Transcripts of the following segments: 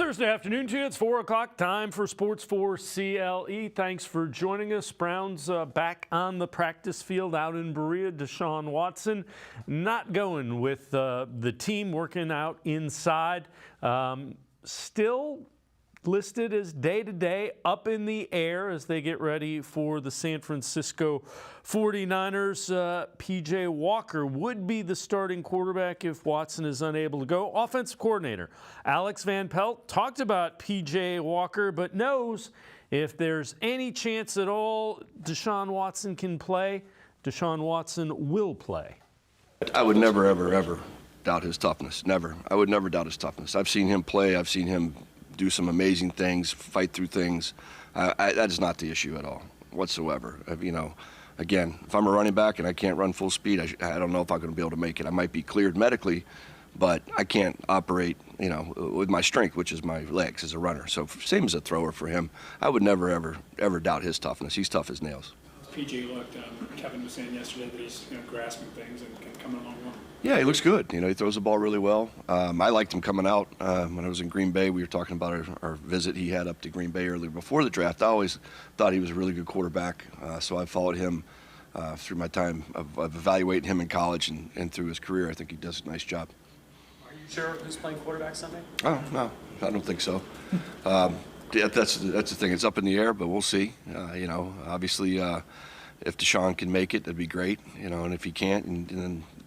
Thursday afternoon to you. It's 4 o'clock. Time for Sports4CLE. Thanks for joining us. Browns back on the practice field out in Berea. Deshaun Watson not going with the team, working out inside. Still listed as day-to-day, up in the air as they get ready for the San Francisco 49ers. P.J. Walker would be the starting quarterback if Watson is unable to go. Offensive coordinator Alex Van Pelt talked about P.J. Walker, but knows if there's any chance at all Deshaun Watson can play, Deshaun Watson will play. I would never, ever, ever doubt his toughness. Never. I would never doubt his toughness. I've seen him play. I've seen him do some amazing things, fight through things. That is not the issue at all, whatsoever. Again, if I'm a running back and I can't run full speed, I don't know if I'm going to be able to make it. I might be cleared medically, but I can't operate, with my strength, which is my legs as a runner. So same as a thrower for him. I would never, ever, ever doubt his toughness. He's tough as nails. PJ looked, Kevin was saying yesterday that he's grasping things and coming along well. Yeah, he looks good. He throws the ball really well. I liked him coming out when I was in Green Bay. We were talking about our visit he had up to Green Bay earlier before the draft. I always thought he was a really good quarterback, so I followed him through my time of evaluating him in college and through his career. I think he does a nice job. Are you sure who's playing quarterback Sunday? Oh, no, I don't think so. Yeah, that's the thing. It's up in the air, but we'll see. Obviously, if Deshaun can make it, that'd be great. And if he can't,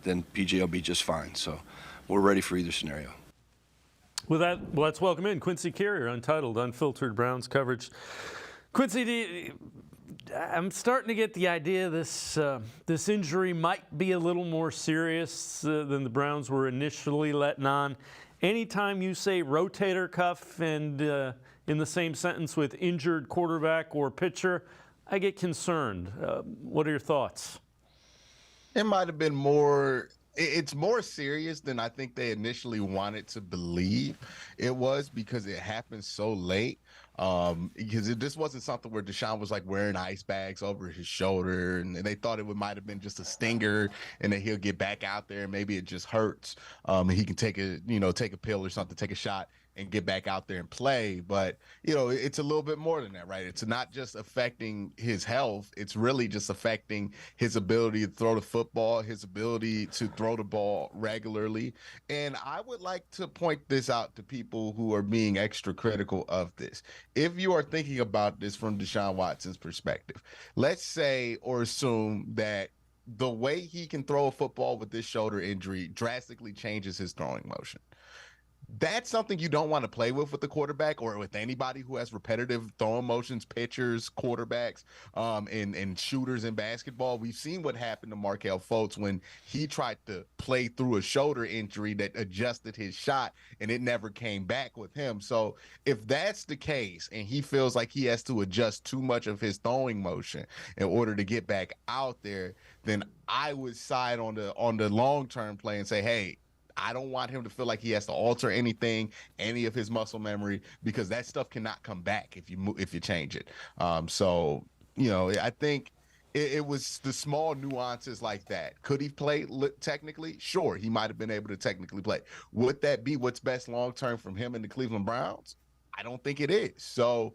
then PJ will be just fine. So we're ready for either scenario. With that, let's welcome in Quincy Carrier, Untitled, Unfiltered Browns coverage. Quincy, I'm starting to get the idea this injury might be a little more serious than the Browns were initially letting on. Anytime you say rotator cuff and in the same sentence with injured quarterback or pitcher, I get concerned. What are your thoughts? It might have been more. It's more serious than I think they initially wanted to believe it was, because it happened so late. Because this wasn't something where Deshaun was like wearing ice bags over his shoulder, and they thought it might have been just a stinger, and then he'll get back out there and maybe it just hurts. And he can take a pill or something, take a shot, and get back out there and play. But, it's a little bit more than that, right? It's not just affecting his health. It's really just affecting his ability to throw the football, his ability to throw the ball regularly. And I would like to point this out to people who are being extra critical of this. If you are thinking about this from Deshaun Watson's perspective, let's say or assume that the way he can throw a football with this shoulder injury drastically changes his throwing motion. That's something you don't want to play with the quarterback, or with anybody who has repetitive throwing motions, pitchers, quarterbacks, and shooters in basketball. We've seen what happened to Markelle Fultz when he tried to play through a shoulder injury that adjusted his shot, and it never came back with him. So if that's the case and he feels like he has to adjust too much of his throwing motion in order to get back out there, then I would side on the long-term play and say, hey, I don't want him to feel like he has to alter anything, any of his muscle memory, because that stuff cannot come back if you change it. I think it was the small nuances like that. Could he play technically? Sure, he might have been able to technically play. Would that be what's best long-term from him and the Cleveland Browns? I don't think it is. So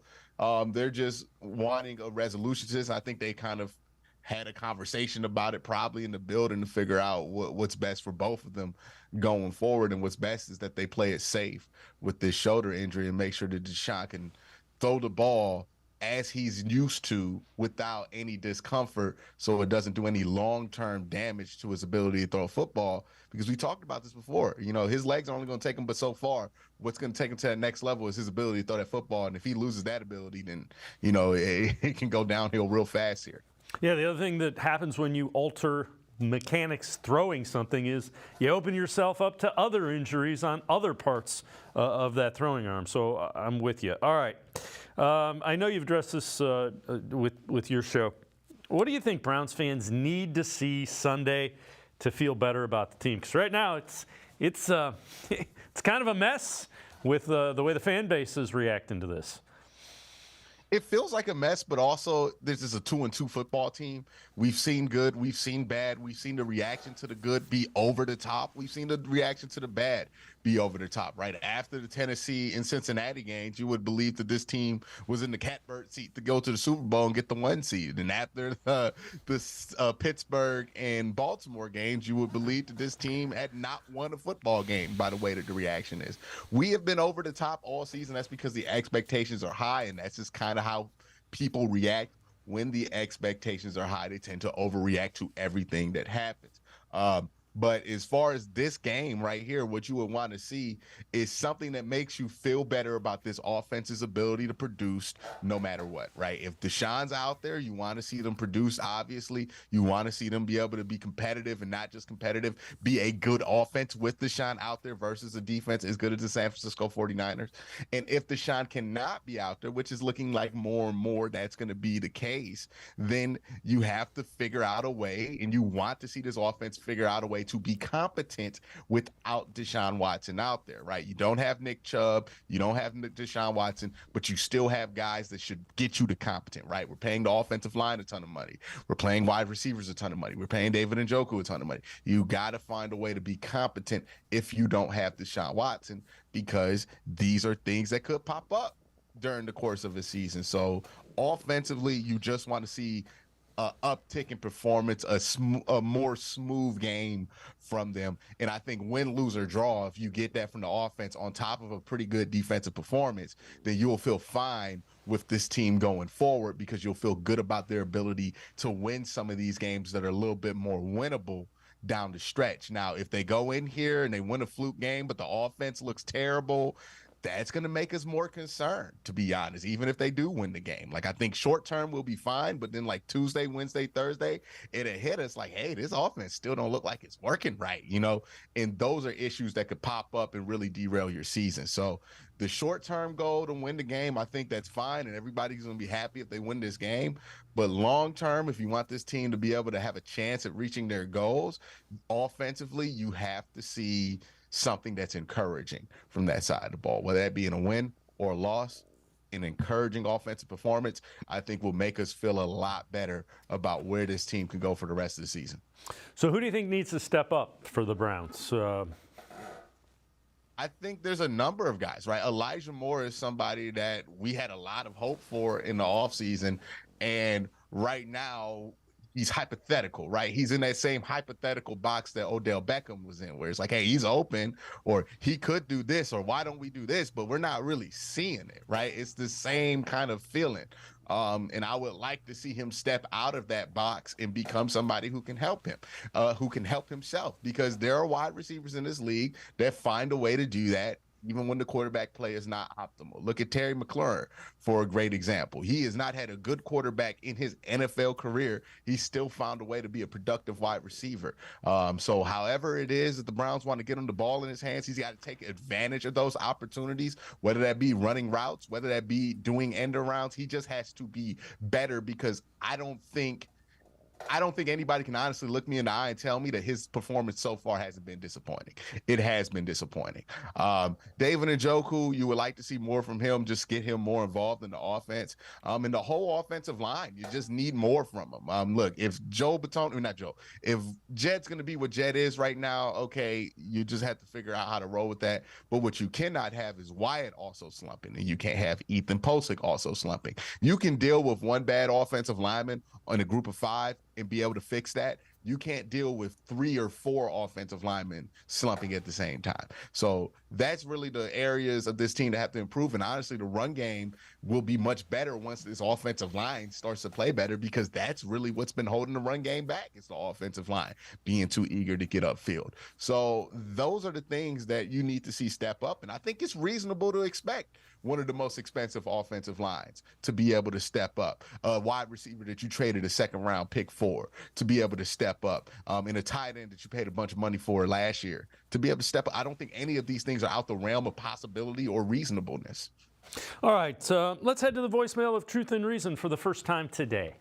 they're just wanting a resolution to this. I think they kind of had a conversation about it probably in the building to figure out what's best for both of them going forward. And what's best is that they play it safe with this shoulder injury and make sure that Deshaun can throw the ball as he's used to without any discomfort, so it doesn't do any long-term damage to his ability to throw a football. Because we talked about this before. His legs are only going to take him but so far. What's going to take him to that next level is his ability to throw that football. And if he loses that ability, then, it can go downhill real fast here. Yeah, the other thing that happens when you alter mechanics throwing something is you open yourself up to other injuries on other parts of that throwing arm. So I'm with you. All right. I know you've addressed this with your show. What do you think Browns fans need to see Sunday to feel better about the team? Because right now it's kind of a mess with the way the fan base is reacting to this. It feels like a mess, but also this is a 2-2 football team. We've seen good, we've seen bad, we've seen the reaction to the good be over the top. We've seen the reaction to the bad be over the top, right? After the Tennessee and Cincinnati games, you would believe that this team was in the catbird seat to go to the Super Bowl and get the 1 seed. And after the Pittsburgh and Baltimore games, you would believe that this team had not won a football game by the way that the reaction is. We have been over the top all season. That's because the expectations are high, and that's just kind of how people react. When the expectations are high, they tend to overreact to everything that happens. But as far as this game right here, what you would want to see is something that makes you feel better about this offense's ability to produce no matter what, right? If Deshaun's out there, you want to see them produce, obviously. You want to see them be able to be competitive, and not just competitive, be a good offense with Deshaun out there versus a defense as good as the San Francisco 49ers. And if Deshaun cannot be out there, which is looking like more and more that's going to be the case, then you have to figure out a way, and you want to see this offense figure out a way to be competent without Deshaun Watson out there, right? You don't have Nick Chubb, you don't have Deshaun Watson, but you still have guys that should get you to competent, right? We're paying the offensive line a ton of money. We're paying wide receivers a ton of money. We're paying David Njoku a ton of money. You got to find a way to be competent if you don't have Deshaun Watson, because these are things that could pop up during the course of a season. So offensively, you just want to see uptick in performance, a more smooth game from them. And I think win, lose, or draw, if you get that from the offense on top of a pretty good defensive performance, then you'll feel fine with this team going forward, because you'll feel good about their ability to win some of these games that are a little bit more winnable down the stretch. Now, if they go in here and they win a fluke game, but the offense looks terrible, that's going to make us more concerned, to be honest, even if they do win the game. Like, I think short term we'll be fine, but then like Tuesday, Wednesday, Thursday, it'll hit us like, hey, this offense still don't look like it's working right, you know? And those are issues that could pop up and really derail your season. So the short-term goal to win the game, I think that's fine, and everybody's going to be happy if they win this game. But long-term, if you want this team to be able to have a chance at reaching their goals, offensively, you have to see something that's encouraging from that side of the ball, whether that be in a win or a loss. An encouraging offensive performance, I think, will make us feel a lot better about where this team can go for the rest of the season. So who do you think needs to step up for the Browns? I think there's a number of guys, right? Elijah Moore is somebody that we had a lot of hope for in the offseason, and right now he's hypothetical, right? He's in that same hypothetical box that Odell Beckham was in, where it's like, hey, he's open, or he could do this, or why don't we do this? But we're not really seeing it, right? It's the same kind of feeling. And I would like to see him step out of that box and become somebody who can help him, who can help himself, because there are wide receivers in this league that find a way to do that even when the quarterback play is not optimal. Look at Terry McLaurin for a great example. He has not had a good quarterback in his NFL career. He still found a way to be a productive wide receiver. So however it is that the Browns want to get him the ball in his hands, he's got to take advantage of those opportunities, whether that be running routes, whether that be doing end arounds. He just has to be better, because I don't think anybody can honestly look me in the eye and tell me that his performance so far hasn't been disappointing. It has been disappointing. David Njoku, you would like to see more from him, just get him more involved in the offense. And the whole offensive line, you just need more from him. Look, if if Jed's going to be what Jed is right now, okay, you just have to figure out how to roll with that. But what you cannot have is Wyatt also slumping, and you can't have Ethan Posick also slumping. You can deal with one bad offensive lineman on a group of 5 and be able to fix that. You can't deal with 3 or 4 offensive linemen slumping at the same time. So that's really the areas of this team that have to improve. And honestly, the run game will be much better once this offensive line starts to play better, because that's really what's been holding the run game back. It's the offensive line being too eager to get upfield. So those are the things that you need to see step up. And I think it's reasonable to expect one of the most expensive offensive lines to be able to step up. A wide receiver that you traded a second-round pick for to be able to step up. And a tight end that you paid a bunch of money for last year to be able to step up. I don't think any of these things are out the realm of possibility or reasonableness. All right, let's head to the voicemail of Truth and Reason for the first time today.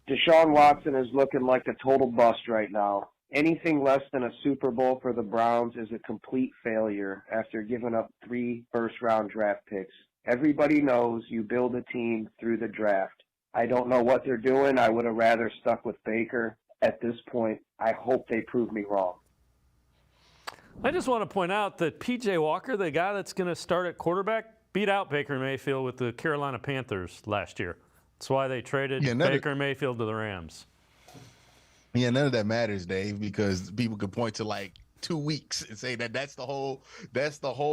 Deshaun Watson is looking like a total bust right now. Anything less than a Super Bowl for the Browns is a complete failure after giving up 3 first-round draft picks. Everybody knows you build a team through the draft. I don't know what they're doing. I would have rather stuck with Baker. At this point, I hope they prove me wrong. I just want to point out that P.J. Walker, the guy that's going to start at quarterback, beat out Baker Mayfield with the Carolina Panthers last year. That's why they traded Baker Mayfield to the Rams. Yeah, none of that matters, Dave, because people could point to like 2 weeks and say that's the whole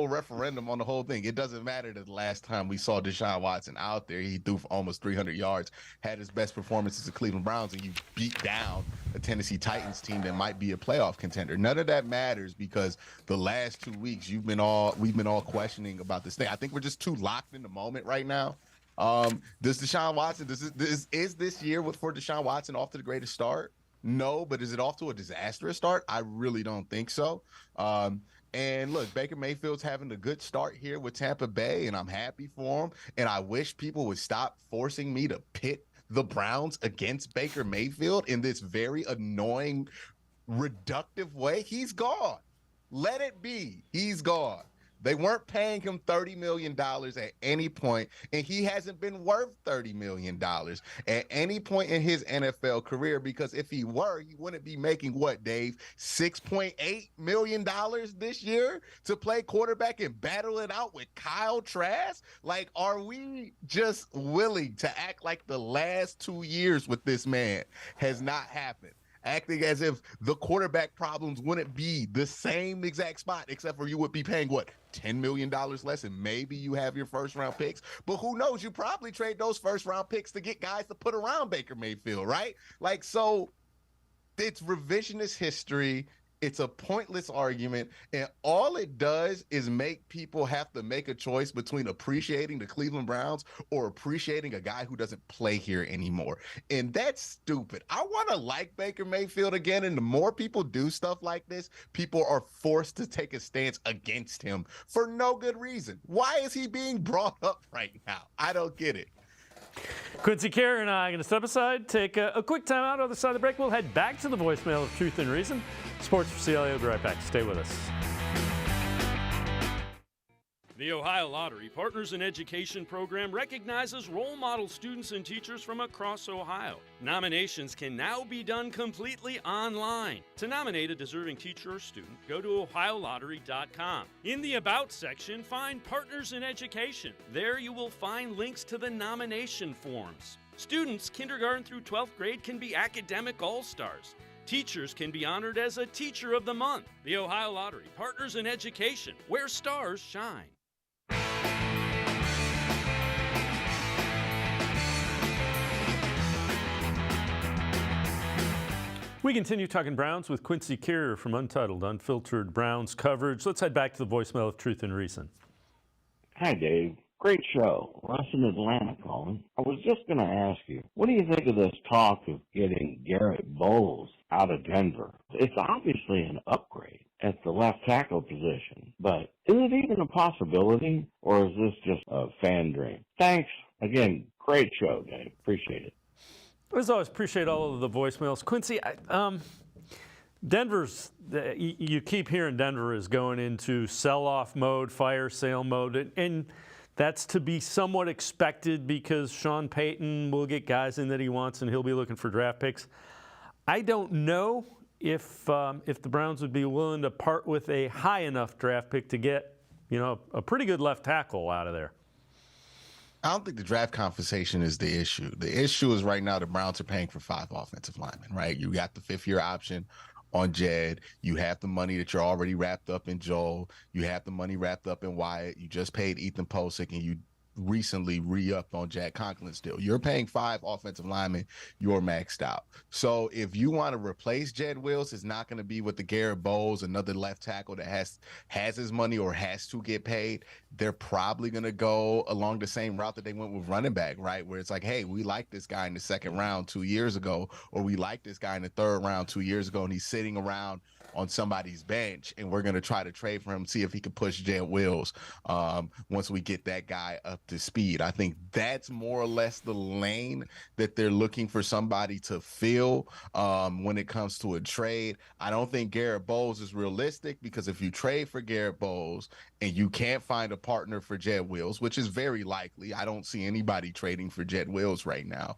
referendum on the whole thing. It doesn't matter that the last time we saw Deshaun Watson out there, he threw for almost 300 yards, had his best performance as the Cleveland Browns, and you beat down a Tennessee Titans team that might be a playoff contender. None of that matters because the last 2 weeks we've been all questioning about this thing. I think we're just too locked in the moment right now. Does Deshaun Watson is this year for Deshaun Watson off to the greatest start? No, but is it off to a disastrous start? I really don't think so. And look, Baker Mayfield's having a good start here with Tampa Bay, and I'm happy for him. And I wish people would stop forcing me to pit the Browns against Baker Mayfield in this very annoying, reductive way. He's gone. Let it be. He's gone. They weren't paying him $30 million at any point, and he hasn't been worth $30 million at any point in his NFL career, because if he were, he wouldn't be making what, Dave? $6.8 million this year to play quarterback and battle it out with Kyle Trask? Like, are we just willing to act like the last 2 years with this man has not happened? Acting as if the quarterback problems wouldn't be the same exact spot, except for you would be paying, what, $10 million less, and maybe you have your first-round picks. But who knows? You probably trade those first-round picks to get guys to put around Baker Mayfield, right? Like, so it's revisionist history. It's a pointless argument, and all it does is make people have to make a choice between appreciating the Cleveland Browns or appreciating a guy who doesn't play here anymore. And that's stupid. I want to like Baker Mayfield again, and the more people do stuff like this, people are forced to take a stance against him for no good reason. Why is he being brought up right now? I don't get it. Quincy, Garrett, and I are going to step aside, take a quick time out. On the other side of the break, we'll head back to the voicemail of Truth and Reason. Sports4CLE will be right back. Stay with us. The Ohio Lottery Partners in Education program recognizes role model students and teachers from across Ohio. Nominations can now be done completely online. To nominate a deserving teacher or student, go to ohiolottery.com. In the About section, find Partners in Education. There you will find links to the nomination forms. Students kindergarten through 12th grade can be academic all-stars. Teachers can be honored as a Teacher of the Month. The Ohio Lottery Partners in Education, where stars shine. We continue talking Browns with Quincy Carrier from Untitled, Unfiltered Browns coverage. Let's head back to the voicemail of Truth and Reason. Hi, Dave. Great show. Russ in Atlanta calling. I was just going to ask you, what do you think of this talk of getting Garrett Bowles out of Denver? It's obviously an upgrade at the left tackle position, but is it even a possibility, or is this just a fan dream? Thanks. Again, great show, Dave. Appreciate it. As always, appreciate all of the voicemails. Quincy, Denver's, you keep hearing Denver is going into sell-off mode, fire sale mode, and that's to be somewhat expected because Sean Payton will get guys in that he wants and he'll be looking for draft picks. I don't know if the Browns would be willing to part with a high enough draft pick to get, a pretty good left tackle out of there. I don't think the draft compensation is the issue. The issue is right now the Browns are paying for 5 offensive linemen, right? You got the 5th-year option on Jed. You have the money that you're already wrapped up in Joel. You have the money wrapped up in Wyatt. You just paid Ethan Posick, and you recently re-upped on Jack Conklin's deal. You're paying 5 offensive linemen. You're maxed out. So if you want to replace Jed Wills, it's not going to be with the Garrett Bowles, another left tackle that has his money or has to get paid. They're probably going to go along the same route that they went with running back, right? Where it's like, hey, we like this guy in the 2nd round 2 years ago, or we like this guy in the 3rd round 2 years ago, and he's sitting around on somebody's bench, and we're going to try to trade for him, see if he can push Jed Wills once we get that guy up to speed. I think that's more or less the lane that they're looking for somebody to fill when it comes to a trade. I don't think Garrett Bowles is realistic, because if you trade for Garrett Bowles and you can't find a partner for Jed Wills, which is very likely, I don't see anybody trading for Jed Wills right now.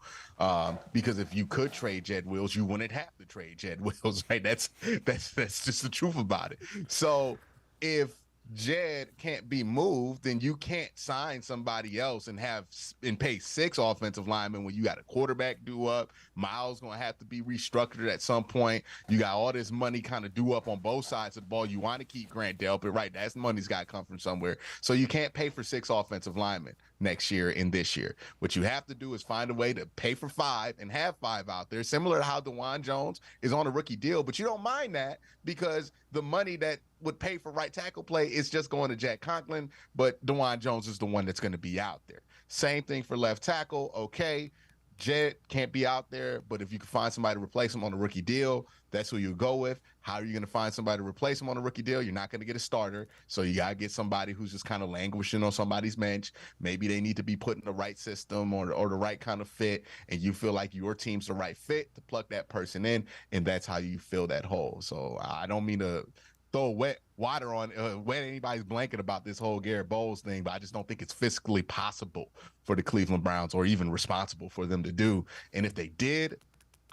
Because if you could trade Jed Wills, you wouldn't have to trade Jed Wills, right? That's just the truth about it. So if Jed can't be moved, then you can't sign somebody else and pay 6 offensive linemen when you got a quarterback due up. Miles gonna have to be restructured at some point. You got all this money kind of due up on both sides of the ball. You want to keep Grant Delpit, right? That's money's got to come from somewhere. So you can't pay for 6 offensive linemen next year and this year. What you have to do is find a way to pay for 5 and have 5 out there, similar to how DeJuan Jones is on a rookie deal. But you don't mind that, because the money that would pay for right tackle play is just going to Jack Conklin, but DeJuan Jones is the one that's going to be out there. Same thing for left tackle. Okay, Jed can't be out there, but if you can find somebody to replace him on a rookie deal, that's who you go with. How are you going to find somebody to replace him on a rookie deal? You're not going to get a starter, so you got to get somebody who's just kind of languishing on somebody's bench. Maybe they need to be put in the right system or the right kind of fit, and you feel like your team's the right fit to plug that person in, and that's how you fill that hole. So I don't mean to throw wet anybody's blanket about this whole Garrett Bowles thing, but I just don't think it's fiscally possible for the Cleveland Browns, or even responsible for them to do. And if they did,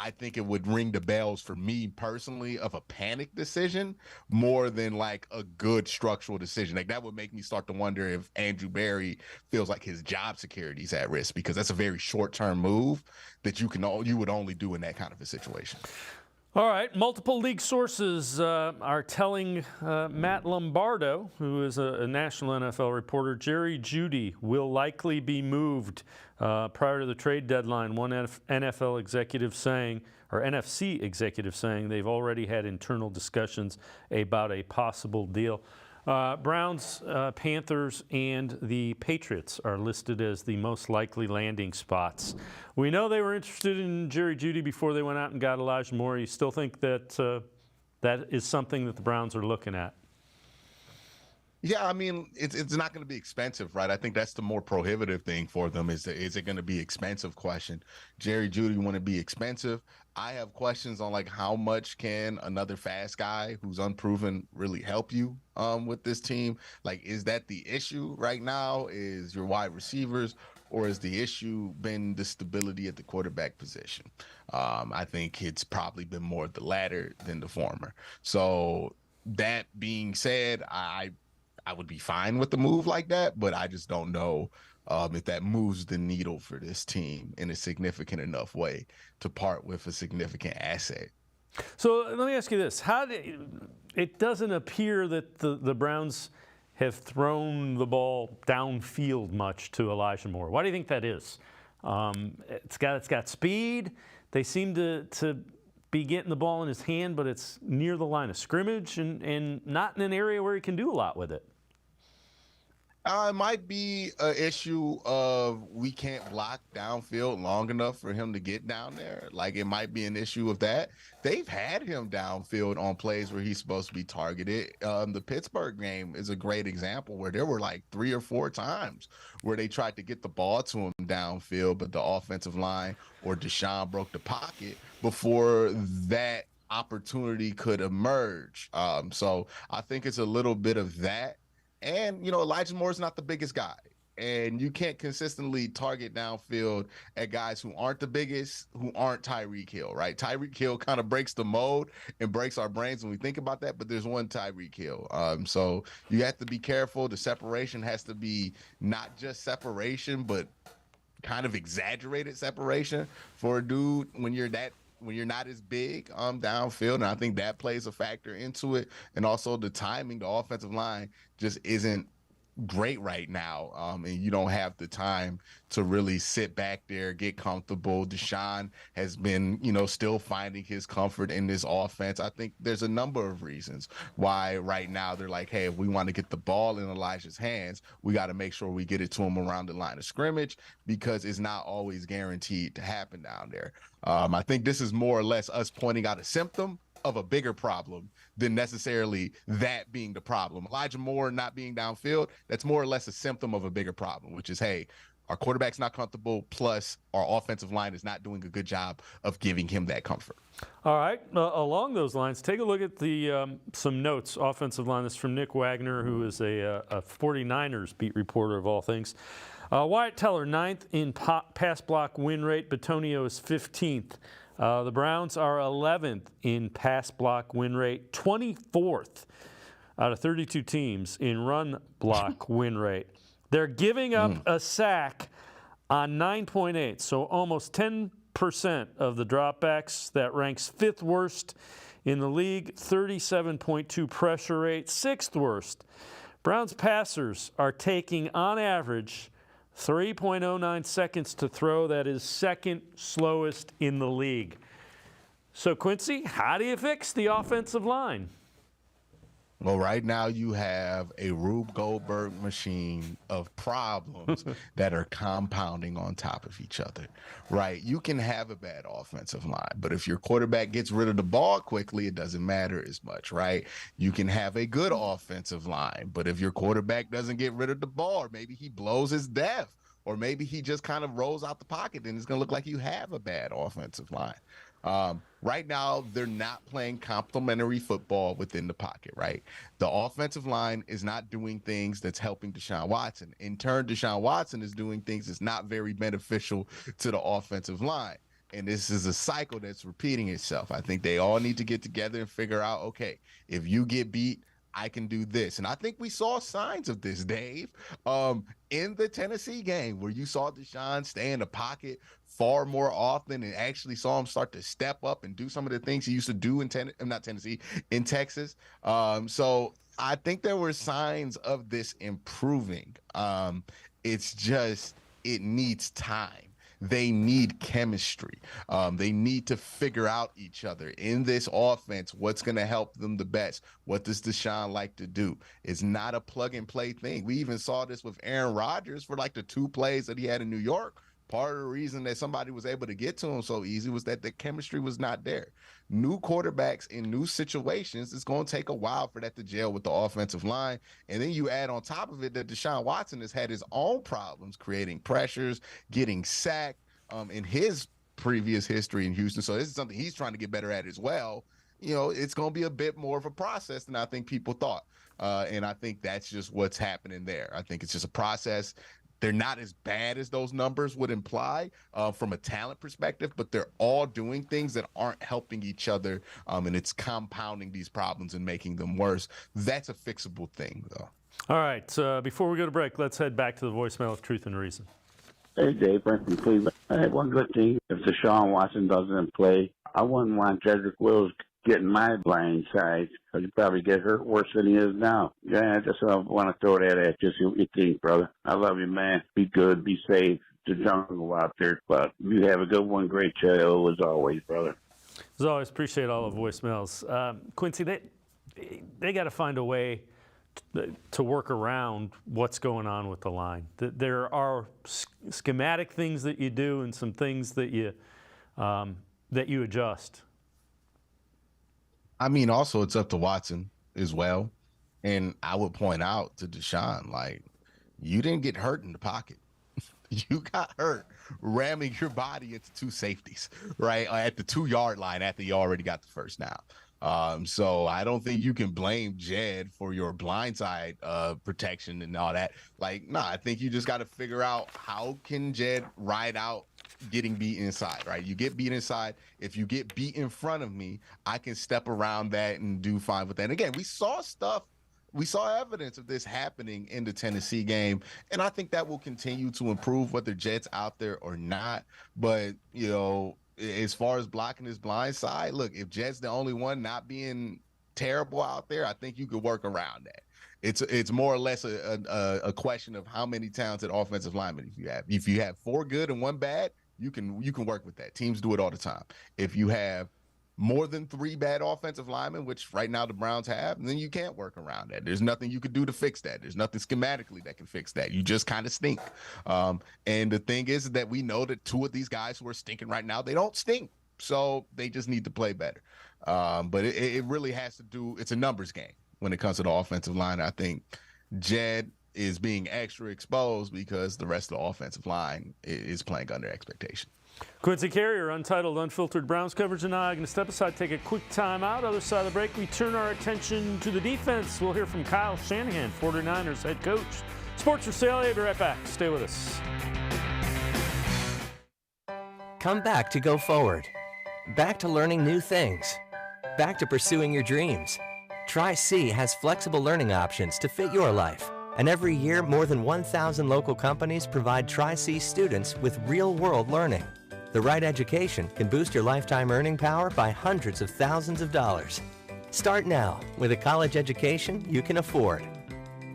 I think it would ring the bells for me personally of a panic decision more than like a good structural decision. Like, that would make me start to wonder if Andrew Berry feels like his job security is at risk, because that's a very short-term move that you would only do in that kind of a situation. All right, multiple league sources are telling Matt Lombardo, who is a national NFL reporter, Jerry Jeudy will likely be moved prior to the trade deadline. One NFL executive saying, or NFC executive saying, they've already had internal discussions about a possible deal. Browns, Panthers, and the Patriots are listed as the most likely landing spots. We know they were interested in Jerry Jeudy before they went out and got Elijah Moore. You still think that that is something that the Browns are looking at? Yeah, I mean, it's not going to be expensive, right? I think that's the more prohibitive thing for them is it going to be expensive question. Jerry Jeudy want to be expensive. I have questions on like how much can another fast guy who's unproven really help you with this team? Like, is that the issue right now? Is your wide receivers, or is the issue been the stability at the quarterback position? I think it's probably been more the latter than the former. So that being said, I would be fine with the move like that, but I just don't know if that moves the needle for this team in a significant enough way to part with a significant asset. So let me ask you this. It doesn't appear that the Browns have thrown the ball downfield much to Elijah Moore. Why do you think that is? It's got speed. They seem to be getting the ball in his hand, but it's near the line of scrimmage and not in an area where he can do a lot with it. It might be an issue of we can't block downfield long enough for him to get down there. Like, it might be an issue of that. They've had him downfield on plays where he's supposed to be targeted. The Pittsburgh game is a great example where there were like 3 or 4 times where they tried to get the ball to him downfield, but the offensive line or Deshaun broke the pocket before that opportunity could emerge. So I think it's a little bit of that. And, Elijah Moore is not the biggest guy. And you can't consistently target downfield at guys who aren't the biggest, who aren't Tyreek Hill, right? Tyreek Hill kind of breaks the mold and breaks our brains when we think about that, but there's one Tyreek Hill. So you have to be careful. The separation has to be not just separation, but kind of exaggerated separation for a dude when you're not as big downfield. And I think that plays a factor into it. And also the timing, the offensive line just isn't great right now. And you don't have the time to really sit back there, get comfortable. Deshaun has been, still finding his comfort in this offense. I think there's a number of reasons why right now they're like, hey, if we want to get the ball in Elijah's hands, we got to make sure we get it to him around the line of scrimmage, because it's not always guaranteed to happen down there. I think this is more or less us pointing out a symptom of a bigger problem than necessarily that being the problem. Elijah Moore not being downfield, that's more or less a symptom of a bigger problem, which is, hey, our quarterback's not comfortable, plus our offensive line is not doing a good job of giving him that comfort. All right. Along those lines, take a look at the some notes, offensive line. This is from Nick Wagner, who is a 49ers beat reporter of all things. Wyatt Teller, 9th in pass block win rate. Bitonio is 15th. The Browns are 11th in pass block win rate, 24th out of 32 teams in run block win rate. They're giving up a sack on 9.8, so almost 10% of the dropbacks. That ranks 5th worst in the league, 37.2 pressure rate, 6th worst. Browns passers are taking, on average, 3.09 seconds to throw. That is 2nd slowest in the league. So, Quincy, how do you fix the offensive line? Well, right now you have a Rube Goldberg machine of problems that are compounding on top of each other, right? You can have a bad offensive line, but if your quarterback gets rid of the ball quickly, it doesn't matter as much, right? You can have a good offensive line, but if your quarterback doesn't get rid of the ball, or maybe he blows his death, or maybe he just kind of rolls out the pocket, then it's going to look like you have a bad offensive line. Right now, they're not playing complementary football within the pocket, right? The offensive line is not doing things that's helping Deshaun Watson. In turn, Deshaun Watson is doing things that's not very beneficial to the offensive line. And this is a cycle that's repeating itself. I think they all need to get together and figure out, okay, if you get beat, I can do this. And I think we saw signs of this, Dave, in the Tennessee game, where you saw Deshaun stay in the pocket far more often and actually saw him start to step up and do some of the things he used to do in in Texas. So I think there were signs of this improving. It's just, it needs time. They need chemistry. They need to figure out each other in this offense. What's going to help them the best? What does Deshaun like to do? It's not a plug and play thing. We even saw this with Aaron Rodgers for like the 2 plays that he had in New York. Part of the reason that somebody was able to get to him so easy was that the chemistry was not there. New quarterbacks in new situations, it's going to take a while for that to gel with the offensive line. And then you add on top of it that Deshaun Watson has had his own problems creating pressures, getting sacked in his previous history in Houston. So this is something he's trying to get better at as well. You know, it's going to be a bit more of a process than I think people thought. And I think that's just what's happening there. I think it's just a process. They're not as bad as those numbers would imply from a talent perspective, but they're all doing things that aren't helping each other, and it's compounding these problems and making them worse. That's a fixable thing, though. All right. Before we go to break, let's head back to the voicemail of Truth and Reason. Hey, Dave, Brent from Cleveland. I have one good thing. If Deshaun Watson doesn't play, I wouldn't want Jedrick Wills getting my blind side, because he'd probably get hurt worse than he is now. Yeah, I just want to throw that at you, see what you think, brother. I love you, man. Be good, be safe. The jungle out there, but you have a good one. Great show as always, brother. As always, appreciate all the voicemails. Quincy, they got to find a way to work around what's going on with the line. There are schematic things that you do and some things that you adjust. I mean, also it's up to Watson as well. And I would point out to Deshaun, like, you didn't get hurt in the pocket. You got hurt ramming your body into 2 safeties, right, at the 2-yard line after you already got the first down. So I don't think you can blame Jed for your blindside protection and all that. Like, no, I think you just got to figure out how can Jed ride out getting beat inside, right? You get beat inside. If you get beat in front of me, I can step around that and do fine with that. And again, we saw evidence of this happening in the Tennessee game, and I think that will continue to improve whether Jed's out there or not. But, you know, as far as blocking his blind side, look, if Jed's the only one not being terrible out there, I think you could work around that. It's more or less a question of how many talented offensive linemen you have. If you have 4 good and 1 bad, you can work with that. Teams do it all the time. If you have more than 3 bad offensive linemen, which right now the Browns have, then you can't work around that. There's nothing you could do to fix that. There's nothing schematically that can fix that. You just kind of stink. And the thing is that we know that 2 of these guys who are stinking right now, they don't stink. So they just need to play better. But it really has to do, it's a numbers game when it comes to the offensive line. I think Jed is being extra exposed because the rest of the offensive line is playing under expectation. Quincy Carrier, Untitled, Unfiltered Browns coverage, and I are going to step aside, take a quick time out. Other side of the break, we turn our attention to the defense. We'll hear from Kyle Shanahan, 49ers head coach. Sports for Sale. I'll be right back. Stay with us. Come back to go forward. Back to learning new things. Back to pursuing your dreams. Tri-C has flexible learning options to fit your life. And every year, more than 1,000 local companies provide Tri-C students with real-world learning. The right education can boost your lifetime earning power by hundreds of thousands of dollars. Start now with a college education you can afford.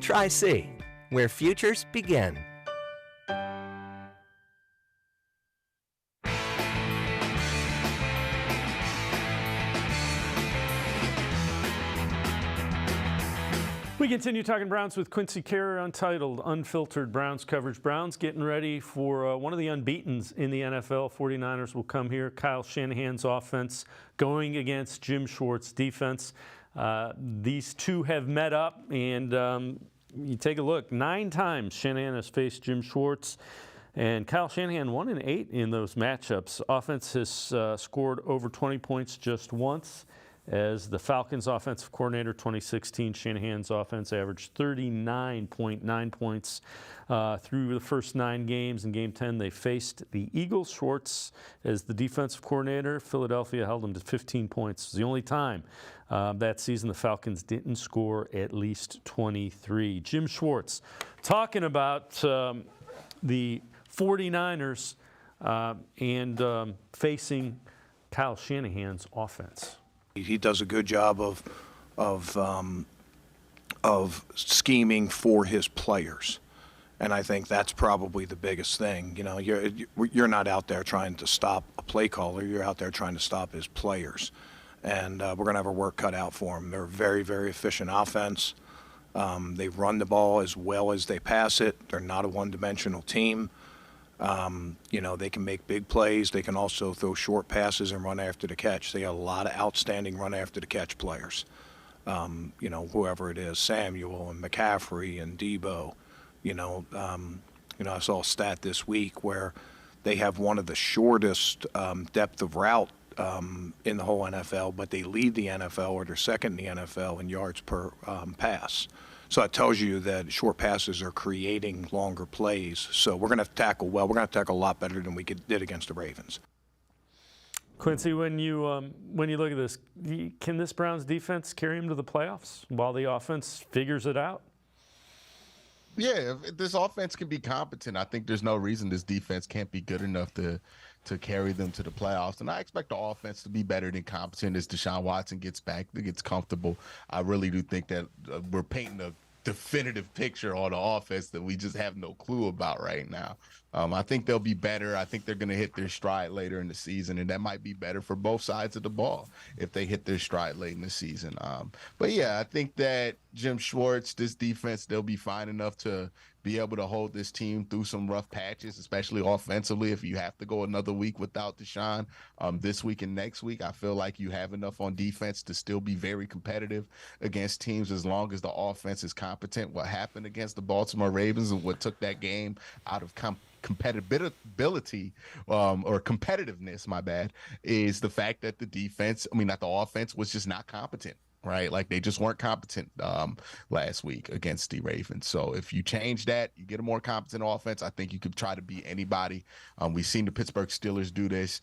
Tri-C, where futures begin. We continue talking Browns with Quincy Carrier, Untitled, Unfiltered Browns coverage. Browns getting ready for one of the unbeatens in the NFL. 49ers will come here. Kyle Shanahan's offense going against Jim Schwartz's defense. These two have met up, and you take a look. 9 times Shanahan has faced Jim Schwartz, and Kyle Shanahan 1-8 in those matchups. Offense has scored over 20 points just once. As the Falcons offensive coordinator, 2016, Shanahan's offense averaged 39.9 points through the first 9 games. In Game 10, they faced the Eagles. Schwartz, as the defensive coordinator, Philadelphia held them to 15 points. It was the only time that season the Falcons didn't score at least 23. Jim Schwartz talking about the 49ers and facing Kyle Shanahan's offense. He does a good job of scheming for his players, and I think that's probably the biggest thing. You know, you're not out there trying to stop a play caller. You're out there trying to stop his players, and we're going to have our work cut out for them. They're a very, very efficient offense. They run the ball as well as they pass it. They're not a one-dimensional team. You know, they can make big plays. They can also throw short passes and run after the catch. They have a lot of outstanding run after the catch players. You know, whoever it is, Samuel and McCaffrey and Debo. You know, I saw a stat this week where they have one of the shortest depth of route in the whole NFL, but they lead the NFL, or they're second in the NFL in yards per pass. So it tells you that short passes are creating longer plays. So we're going to tackle well. We're going to tackle a lot better than we did against the Ravens. Quincy, when you look at this, can this Browns defense carry him to the playoffs while the offense figures it out? Yeah, if this offense can be competent, I think there's no reason this defense can't be good enough to carry them to the playoffs. And I expect the offense to be better than competent as Deshaun Watson gets back, gets comfortable. I really do think that we're painting a definitive picture on the offense that we just have no clue about right now. I think they'll be better. I think they're going to hit their stride later in the season, and that might be better for both sides of the ball if they hit their stride late in the season. But yeah, I think that Jim Schwartz, this defense, they'll be fine enough to be able to hold this team through some rough patches, especially offensively. If you have to go another week without Deshaun, this week and next week, I feel like you have enough on defense to still be very competitive against teams as long as the offense is competent. What happened against the Baltimore Ravens and what took that game out of compatibility or competitiveness, my bad, is the fact that the offense was just not competent. Right, like they just weren't competent last week against the Ravens. So if you change that, you get a more competent offense. I think you could try to beat anybody. We've seen the Pittsburgh Steelers do this.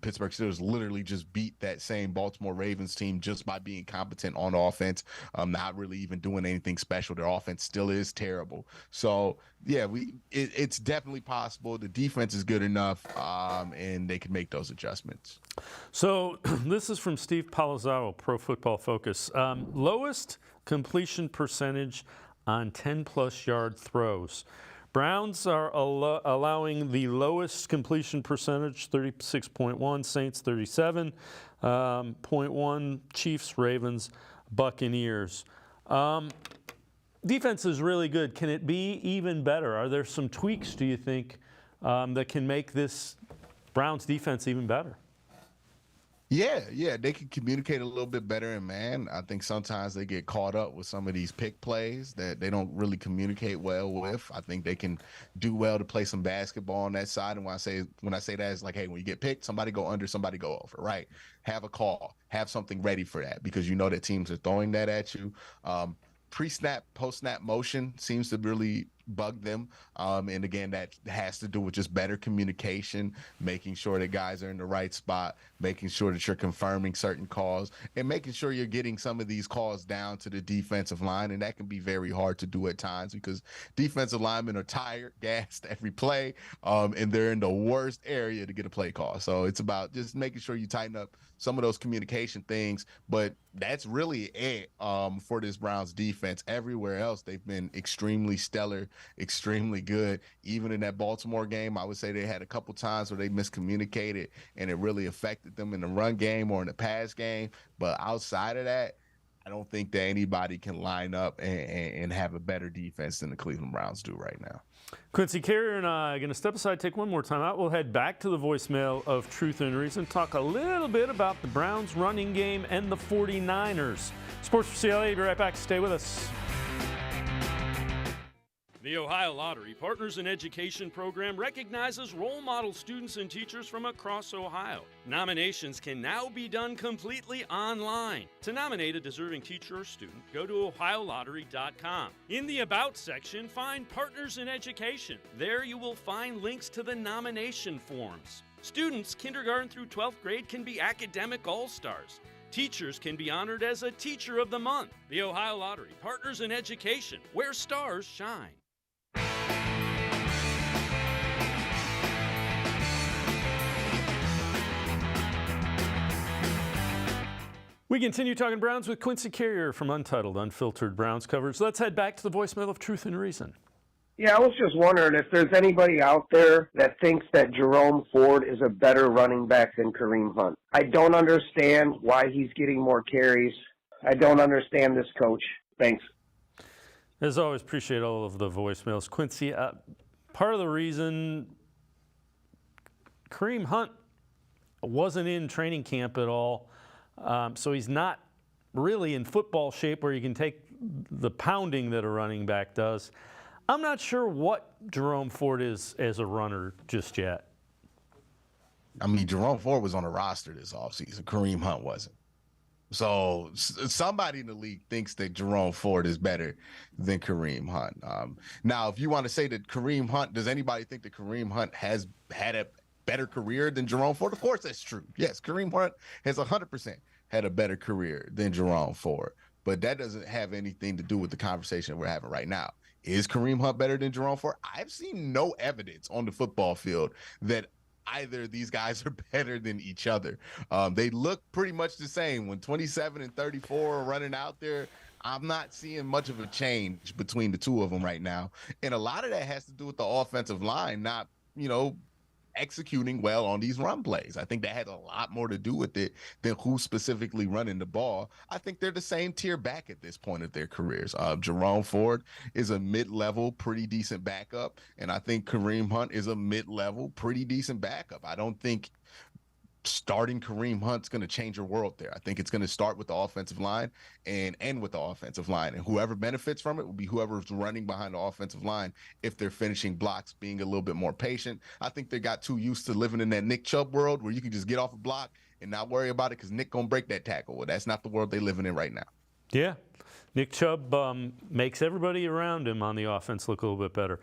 Pittsburgh Steelers literally just beat that same Baltimore Ravens team just by being competent on offense, not really even doing anything special. Their offense still is terrible. So yeah, it's definitely possible. The defense is good enough, and they can make those adjustments. So this is from Steve Palazzaro, Pro Football Focus. Lowest completion percentage on 10-plus yard throws. Browns are allowing the lowest completion percentage, 36.1, Saints 37.1, Chiefs, Ravens, Buccaneers. Defense is really good. Can it be even better? Are there some tweaks, do you think, that can make this Browns defense even better? Yeah, they can communicate a little bit better. And man, I think sometimes they get caught up with some of these pick plays that they don't really communicate well with. I think they can do well to play some basketball on that side. And when I say that, it's like, hey, when you get picked, somebody go under, somebody go over, right? Have a call, have something ready for that because you know that teams are throwing that at you. Pre-snap, post-snap motion seems to really bug them. And again, that has to do with just better communication, making sure that guys are in the right spot, making sure that you're confirming certain calls, and making sure you're getting some of these calls down to the defensive line. And that can be very hard to do at times because defensive linemen are tired, gassed every play, and they're in the worst area to get a play call. So it's about just making sure you tighten up some of those communication things. But that's really it for this Browns defense. Everywhere else, they've been extremely stellar, extremely good. Even in that Baltimore game, I would say they had a couple times where they miscommunicated and it really affected them in the run game or in the pass game. But outside of that, I don't think that anybody can line up and have a better defense than the Cleveland Browns do right now. Quincy, Carrier and I are going to step aside, take one more time out. We'll head back to the voicemail of Truth and Reason, talk a little bit about the Browns running game and the 49ers. Sports4CLE, be right back. Stay with us. The Ohio Lottery Partners in Education program recognizes role model students and teachers from across Ohio. Nominations can now be done completely online. To nominate a deserving teacher or student, go to ohiolottery.com. In the About section, find Partners in Education. There you will find links to the nomination forms. Students, kindergarten through 12th grade, can be academic all-stars. Teachers can be honored as a Teacher of the Month. The Ohio Lottery Partners in Education, where stars shine. We continue talking Browns with Quincy Carrier from Untitled Unfiltered Browns coverage. Let's head back to the voicemail of Truth and Reason. Yeah, I was just wondering if there's anybody out there that thinks that Jerome Ford is a better running back than Kareem Hunt. I don't understand why he's getting more carries. I don't understand this coach. Thanks. As always, appreciate all of the voicemails. Quincy, part of the reason Kareem Hunt wasn't in training camp at all, so he's not really in football shape where you can take the pounding that a running back does. I'm not sure what Jerome Ford is as a runner just yet. I mean, Jerome Ford was on the roster this offseason. Kareem Hunt wasn't. So somebody in the league thinks that Jerome Ford is better than Kareem Hunt. Now, if you want to say that Kareem Hunt, does anybody think that Kareem Hunt has had a better career than Jerome Ford? Of course, that's true. Yes, Kareem Hunt has 100% had a better career than Jerome Ford. But that doesn't have anything to do with the conversation we're having right now. Is Kareem Hunt better than Jerome Ford? I've seen no evidence on the football field that either of these guys are better than each other. They look pretty much the same. When 27 and 34 are running out there, I'm not seeing much of a change between the two of them right now. And a lot of that has to do with the offensive line not, executing well on these run plays. I think that had a lot more to do with it than who's specifically running the ball. I think they're the same tier back at this point of their careers. Jerome Ford is a mid-level, pretty decent backup, and I think Kareem Hunt is a mid-level, pretty decent backup. I don't think starting Kareem Hunt's going to change your world there. I think it's going to start with the offensive line and end with the offensive line. And whoever benefits from it will be whoever's running behind the offensive line if they're finishing blocks, being a little bit more patient. I think they got too used to living in that Nick Chubb world where you can just get off a block and not worry about it because Nick going to break that tackle. Well, that's not the world they're living in right now. Yeah. Nick Chubb makes everybody around him on the offense look a little bit better.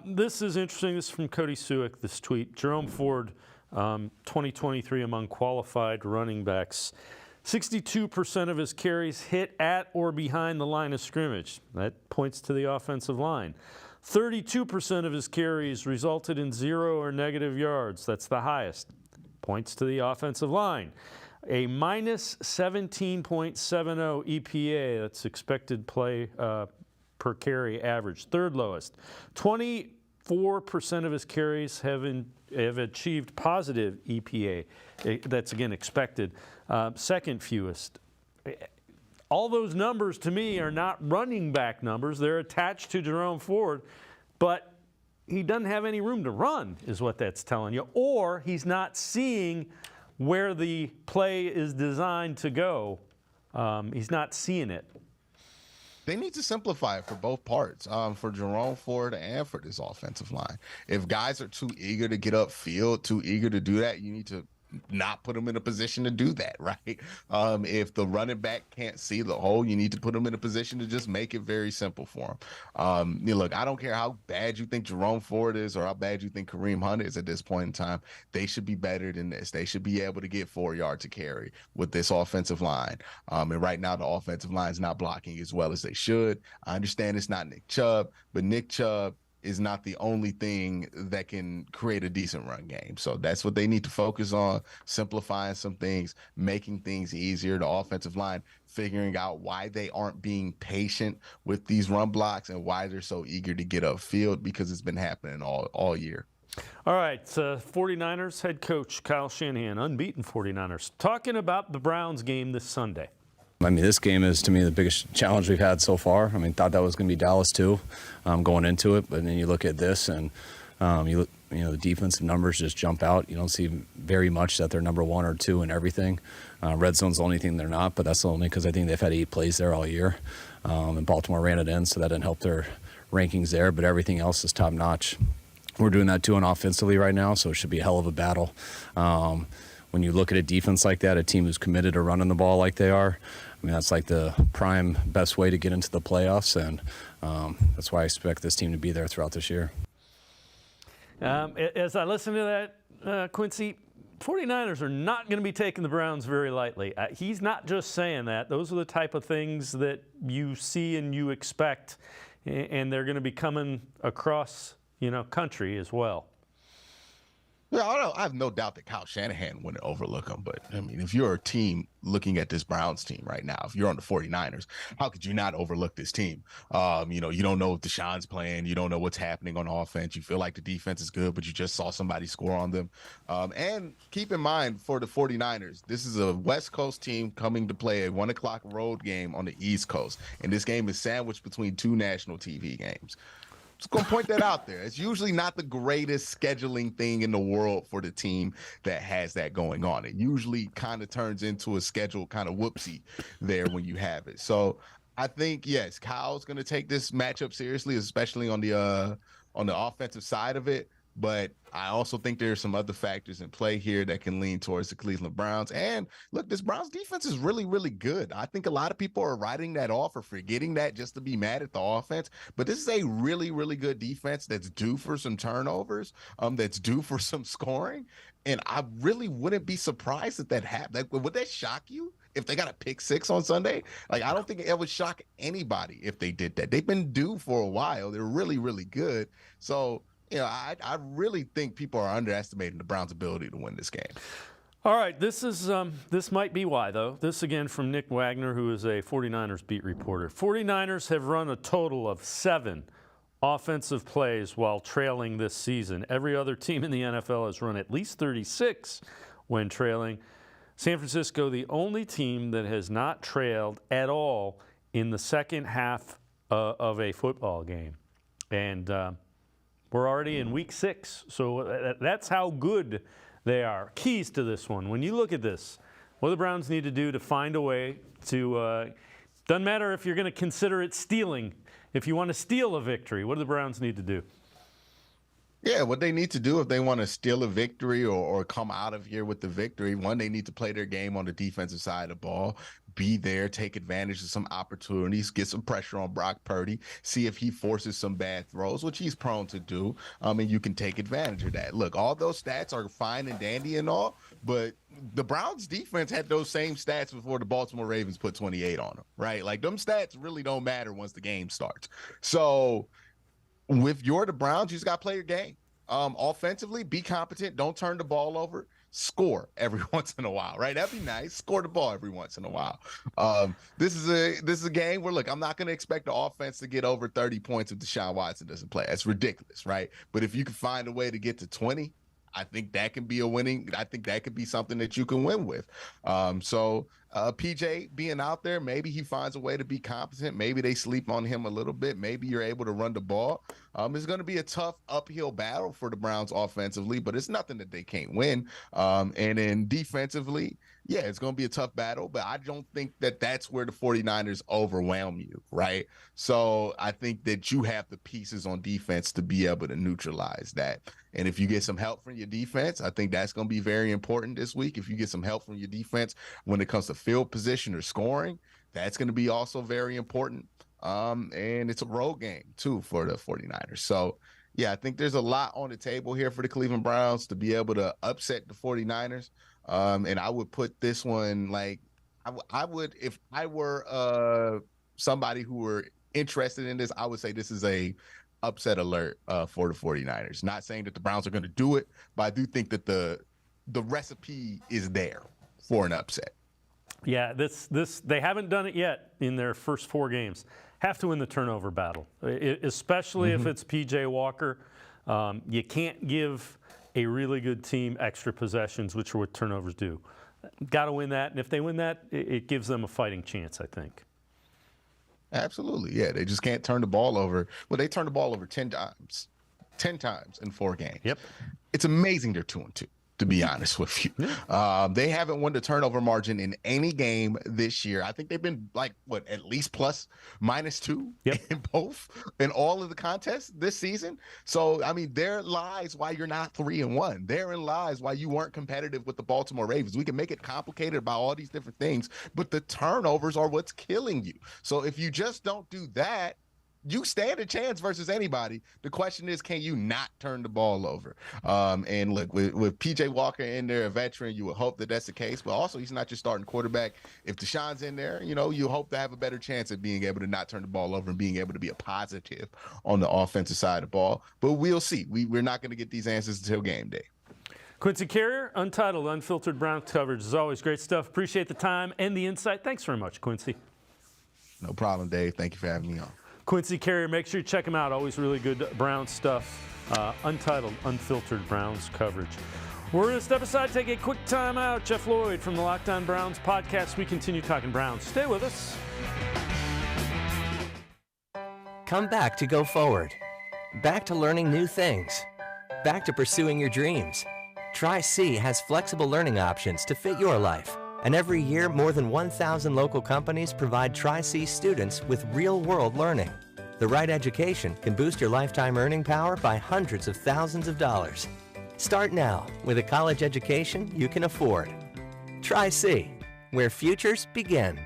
This is interesting. This is from Cody Suick, this tweet. Jerome Ford, 2023 among qualified running backs. 62% of his carries hit at or behind the line of scrimmage. That points to the offensive line. 32% of his carries resulted in 0 or negative yards. That's the highest. Points to the offensive line. A minus 17.70 EPA, that's expected play per carry average, third lowest. 24% of his carries have achieved positive EPA. That's, again, expected. Second fewest. All those numbers, to me, are not running back numbers. They're attached to Jerome Ford, but he doesn't have any room to run, is what that's telling you. Or he's not seeing where the play is designed to go, he's not seeing it. They need to simplify it for both parts, for Jerome Ford and for this offensive line. If guys are too eager to get upfield, too eager to do that, you need to not put them in a position to do that, right? If the running back can't see the hole, you need to put them in a position to just make it very simple for them. Look, I don't care how bad you think Jerome Ford is or how bad you think Kareem Hunt is at this point in time. They should be better than this. They should be able to get 4 yards to carry with this offensive line. And right now, the offensive line is not blocking as well as they should. I understand it's not Nick Chubb, but Nick Chubb is not the only thing that can create a decent run game. So that's what they need to focus on, simplifying some things, making things easier. The offensive line figuring out why they aren't being patient with these run blocks and why they're so eager to get upfield, because it's been happening all year. All right, 49ers head coach Kyle Shanahan, unbeaten 49ers, talking about the Browns game this Sunday. I mean, this game is, to me, the biggest challenge we've had so far. I mean, thought that was going to be Dallas, too, going into it. But then you look at this, and the defensive numbers just jump out. You don't see very much that they're number 1 or 2 in everything. Red zone's the only thing they're not, but that's only because I think they've had 8 plays there all year. And Baltimore ran it in, so that didn't help their rankings there. But everything else is top-notch. We're doing that, too, offensively right now, so it should be a hell of a battle. When you look at a defense like that, a team who's committed to running the ball like they are, I mean, that's like the prime best way to get into the playoffs, and that's why I expect this team to be there throughout this year. As I listen to that, Quincy, 49ers are not going to be taking the Browns very lightly. He's not just saying that. Those are the type of things that you see and you expect, and they're going to be coming across, country as well. Yeah, I have no doubt that Kyle Shanahan wouldn't overlook them. But, I mean, if you're a team looking at this Browns team right now, if you're on the 49ers, how could you not overlook this team? You don't know if Deshaun's playing. You don't know what's happening on offense. You feel like the defense is good, but you just saw somebody score on them. And keep in mind, for the 49ers, this is a West Coast team coming to play a 1 o'clock road game on the East Coast. And this game is sandwiched between 2 national TV games. Just going to point that out there. It's usually not the greatest scheduling thing in the world for the team that has that going on. It usually kind of turns into a schedule kind of whoopsie there when you have it. So I think, yes, Kyle's going to take this matchup seriously, especially on the offensive side of it. But I also think there's some other factors in play here that can lean towards the Cleveland Browns. And look, this Browns defense is really, really good. I think a lot of people are writing that off or forgetting that just to be mad at the offense. But this is a really, really good defense that's due for some turnovers, that's due for some scoring. And I really wouldn't be surprised if that happened. Would that shock you? If they got a pick 6 on Sunday? I don't think it would shock anybody if they did that. They've been due for a while. They're really, really good. So, I really think people are underestimating the Browns' ability to win this game. All right, this might be why, though. This again from Nick Wagner, who is a 49ers beat reporter. 49ers have run a total of 7 offensive plays while trailing this season. Every other team in the NFL has run at least 36 when trailing. San Francisco, the only team that has not trailed at all in the second half of a football game. And we're already in week 6, so that's how good they are. Keys to this one. When you look at this, what the Browns need to do to find a way to doesn't matter if you're going to consider it stealing. If you want to steal a victory, what do the Browns need to do? Yeah, what they need to do if they want to steal a victory or come out of here with the victory, one, they need to play their game on the defensive side of the ball, be there, take advantage of some opportunities, get some pressure on Brock Purdy, see if he forces some bad throws, which he's prone to do, and you can take advantage of that. Look, all those stats are fine and dandy and all, but the Browns defense had those same stats before the Baltimore Ravens put 28 on them, right? Like, them stats really don't matter once the game starts. So if you're the Browns, you just got to play your game. Offensively, be competent. Don't turn the ball over. Score every once in a while, right? That'd be nice. Score the ball every once in a while. This is a game where, look, I'm not going to expect the offense to get over 30 points if Deshaun Watson doesn't play. That's ridiculous, right? But if you can find a way to get to 20, I think that can be I think that could be something that you can win with. So PJ being out there, maybe he finds a way to be competent. Maybe they sleep on him a little bit. Maybe you're able to run the ball. It's going to be a tough uphill battle for the Browns offensively, but it's nothing that they can't win. And then defensively, yeah, it's going to be a tough battle, but I don't think that that's where the 49ers overwhelm you, right? So I think that you have the pieces on defense to be able to neutralize that. And if you get some help from your defense, I think that's going to be very important this week. If you get some help from your defense when it comes to field position or scoring, that's going to be also very important. And it's a road game too for the 49ers. So yeah, I think there's a lot on the table here for the Cleveland Browns to be able to upset the 49ers. And I would put this one, like, I would, if I were somebody who were interested in this, I would say this is a upset alert for the 49ers. Not saying that the Browns are going to do it, but I do think that the recipe is there for an upset. Yeah, this they haven't done it yet in their first 4 games. Have to win the turnover battle, especially if it's PJ Walker. You can't give a really good team extra possessions, which are what turnovers do. Got to win that, and if they win that, it gives them a fighting chance, I think. Absolutely, yeah. They just can't turn the ball over. Well, they turned the ball over 10 times. 10 times in 4 games. Yep. It's amazing they're 2-2. To be honest with you, they haven't won the turnover margin in any game this year. I think they've been like at least ±2 in all of the contests this season. So I mean, there lies why you're not 3-1. Therein lies why you weren't competitive with the Baltimore Ravens. We can make it complicated about all these different things, but the turnovers are what's killing you. So if you just don't do that, you stand a chance versus anybody. The question is, can you not turn the ball over? And look, with PJ Walker in there, a veteran, you would hope that that's the case. But also, he's not your starting quarterback. If Deshaun's in there, you hope to have a better chance at being able to not turn the ball over and being able to be a positive on the offensive side of the ball. But we'll see. We're not going to get these answers until game day. Quincy Carrier, Untitled, Unfiltered Browns coverage. As always, great stuff. Appreciate the time and the insight. Thanks very much, Quincy. No problem, Dave. Thank you for having me on. Quincy Carrier, make sure you check him out. Always really good Browns stuff. Untitled, Unfiltered Browns coverage. We're going to step aside, take a quick time out. Jeff Lloyd from the Locked On Browns podcast. We continue talking Browns. Stay with us. Come back to go forward. Back to learning new things. Back to pursuing your dreams. Tri-C has flexible learning options to fit your life. And every year, more than 1,000 local companies provide Tri-C students with real-world learning. The right education can boost your lifetime earning power by hundreds of thousands of dollars. Start now with a college education you can afford. Tri-C, where futures begin.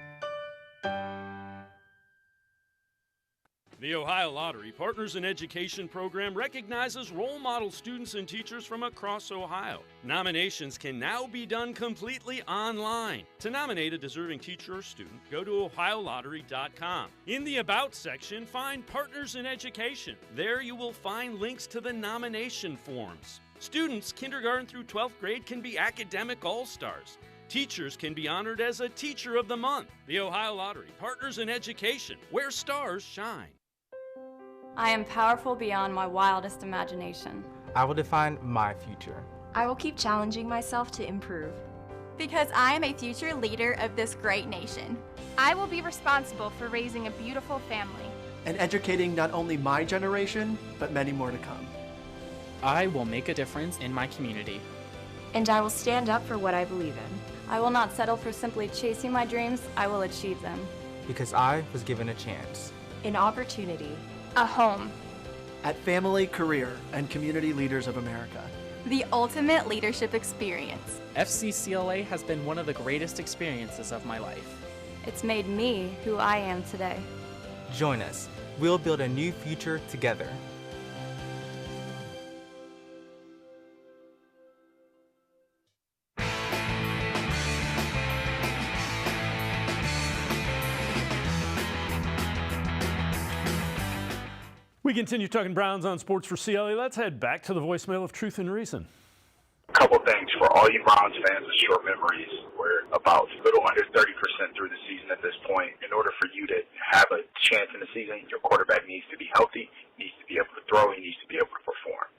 The Ohio Lottery Partners in Education program recognizes role model students and teachers from across Ohio. Nominations can now be done completely online. To nominate a deserving teacher or student, go to ohiolottery.com. In the About section, find Partners in Education. There you will find links to the nomination forms. Students kindergarten through 12th grade can be academic all-stars. Teachers can be honored as a Teacher of the Month. The Ohio Lottery Partners in Education, where stars shine. I am powerful beyond my wildest imagination. I will define my future. I will keep challenging myself to improve. Because I am a future leader of this great nation. I will be responsible for raising a beautiful family. And educating not only my generation, but many more to come. I will make a difference in my community. And I will stand up for what I believe in. I will not settle for simply chasing my dreams. I will achieve them. Because I was given a chance. An opportunity. A home. At Family, Career, and Community Leaders of America. The ultimate leadership experience. FCCLA has been one of the greatest experiences of my life. It's made me who I am today. Join us. We'll build a new future together. We continue talking Browns on Sports4CLE. Let's head back to the voicemail of Truth and Reason. A couple things for all you Browns fans with short memories. We're about a little under 30% through the season at this point. In order for you to have a chance in the season, your quarterback needs to be healthy, needs to be able to throw, he needs to be able to perform.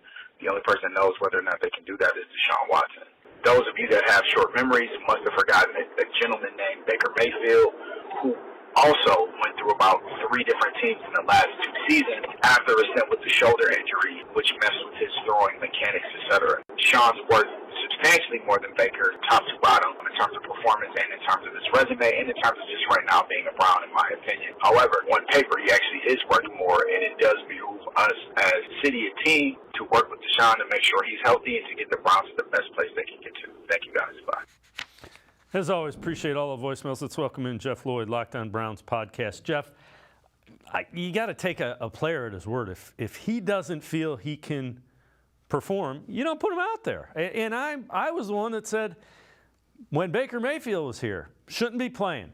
The only person that knows whether or not they can do that is Deshaun Watson. Those of you that have short memories must have forgotten a gentleman named Baker Mayfield, who also went through about 3 different teams in the last 2 seasons after a stint with the shoulder injury, which messed with his throwing mechanics, etc. Deshaun's worth substantially more than Baker, top to bottom, in terms of performance and in terms of his resume and in terms of just right now being a Brown, in my opinion. However, on paper, he actually is worth more, and it does behoove us as city and team to work with Deshaun to make sure he's healthy and to get the Browns to the best place they can get to. Thank you, guys. Bye. As always, appreciate all the voicemails. Let's welcome in Jeff Lloyd, Locked On Browns podcast. Jeff, you got to take a player at his word. If he doesn't feel he can perform, you don't put him out there. And I was the one that said, when Baker Mayfield was here, shouldn't be playing.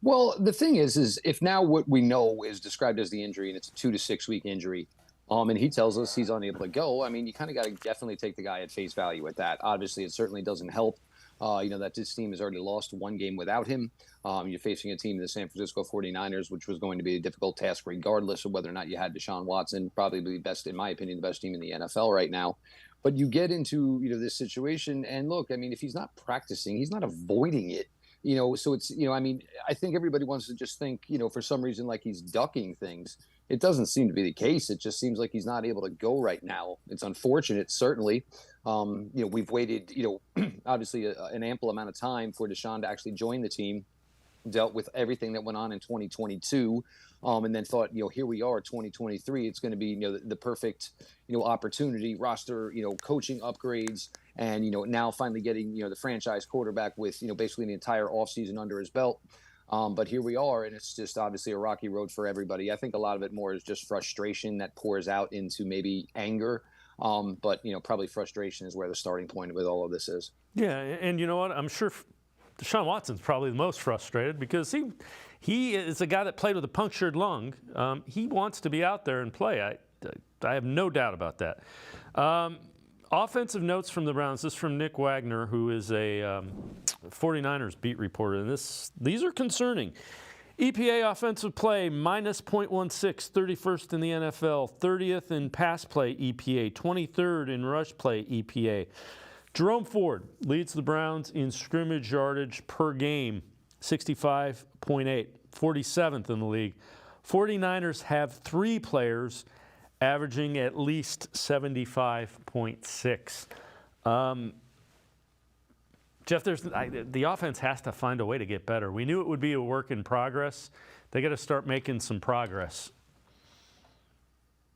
Well, the thing is if now what we know is described as the injury and it's a 2 to 6 week injury, and he tells us he's unable to go, I mean, you kind of got to definitely take the guy at face value with that. Obviously, it certainly doesn't help, that this team has already lost 1 game without him. You're facing a team, the San Francisco 49ers, which was going to be a difficult task regardless of whether or not you had Deshaun Watson, probably the best, in my opinion, the best team in the NFL right now. But you get into, this situation, and look, I mean, if he's not practicing, he's not avoiding it. So it's, I mean, I think everybody wants to just think, for some reason, like he's ducking things. It doesn't seem to be the case. It just seems like he's not able to go right now. It's unfortunate, certainly. We've waited, obviously an ample amount of time for Deshaun to actually join the team, dealt with everything that went on in 2022, and then thought, here we are, 2023. It's going to be, the perfect, opportunity, roster, coaching upgrades, and, now finally getting, the franchise quarterback with, basically the entire offseason under his belt. But here we are, and it's just obviously a rocky road for everybody. I think a lot of it more is just frustration that pours out into maybe anger. But, probably frustration is where the starting point with all of this is. Yeah, and you know what? I'm sure Deshaun Watson's probably the most frustrated because he is a guy that played with a punctured lung. He wants to be out there and play. I have no doubt about that. Offensive notes from the Browns. This is from Nick Wagner, who is a 49ers beat reporter. And these are concerning. EPA offensive play, minus .16, 31st in the NFL, 30th in pass play EPA, 23rd in rush play EPA. Jerome Ford leads the Browns in scrimmage yardage per game, 65.8, 47th in the league. 49ers have 3 players averaging at least 75.6. Jeff, the offense has to find a way to get better. We knew it would be a work in progress. They got to start making some progress.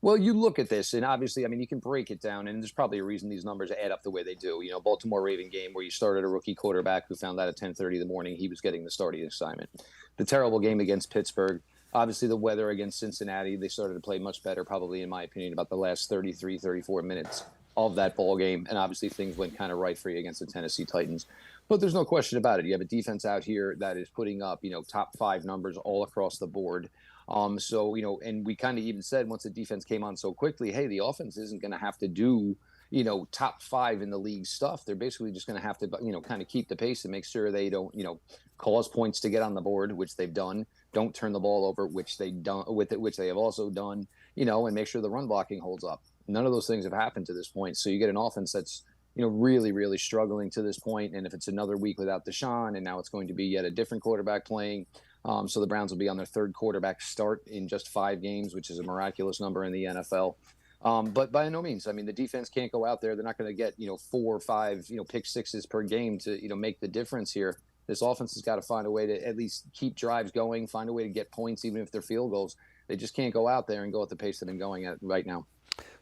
Well, you look at this, and obviously, I mean, you can break it down, and there's probably a reason these numbers add up the way they do. Baltimore Raven game where you started a rookie quarterback who found out at 10:30 in the morning he was getting the starting assignment. The terrible game against Pittsburgh. Obviously, the weather against Cincinnati, they started to play much better, probably, in my opinion, about the last 33, 34 minutes of that ball game. And obviously, things went kind of right for you against the Tennessee Titans. But there's no question about it. You have a defense out here that is putting up, top 5 numbers all across the board. And we kind of even said once the defense came on so quickly, hey, the offense isn't going to have to do, top 5 in the league stuff. They're basically just going to have to, kind of keep the pace and make sure they don't, cause points to get on the board, which they've done. Don't turn the ball over, which they have also done, and make sure the run blocking holds up. None of those things have happened to this point. So you get an offense that's, really, really struggling to this point. And if it's another week without Deshaun, and now it's going to be yet a different quarterback playing. So the Browns will be on their 3rd quarterback start in just 5 games, which is a miraculous number in the NFL. But by no means, I mean, the defense can't go out there. They're not going to get, 4 or 5, pick sixes per game to, make the difference here. This offense has got to find a way to at least keep drives going, find a way to get points, even if they're field goals. They just can't go out there and go at the pace they've been going at right now.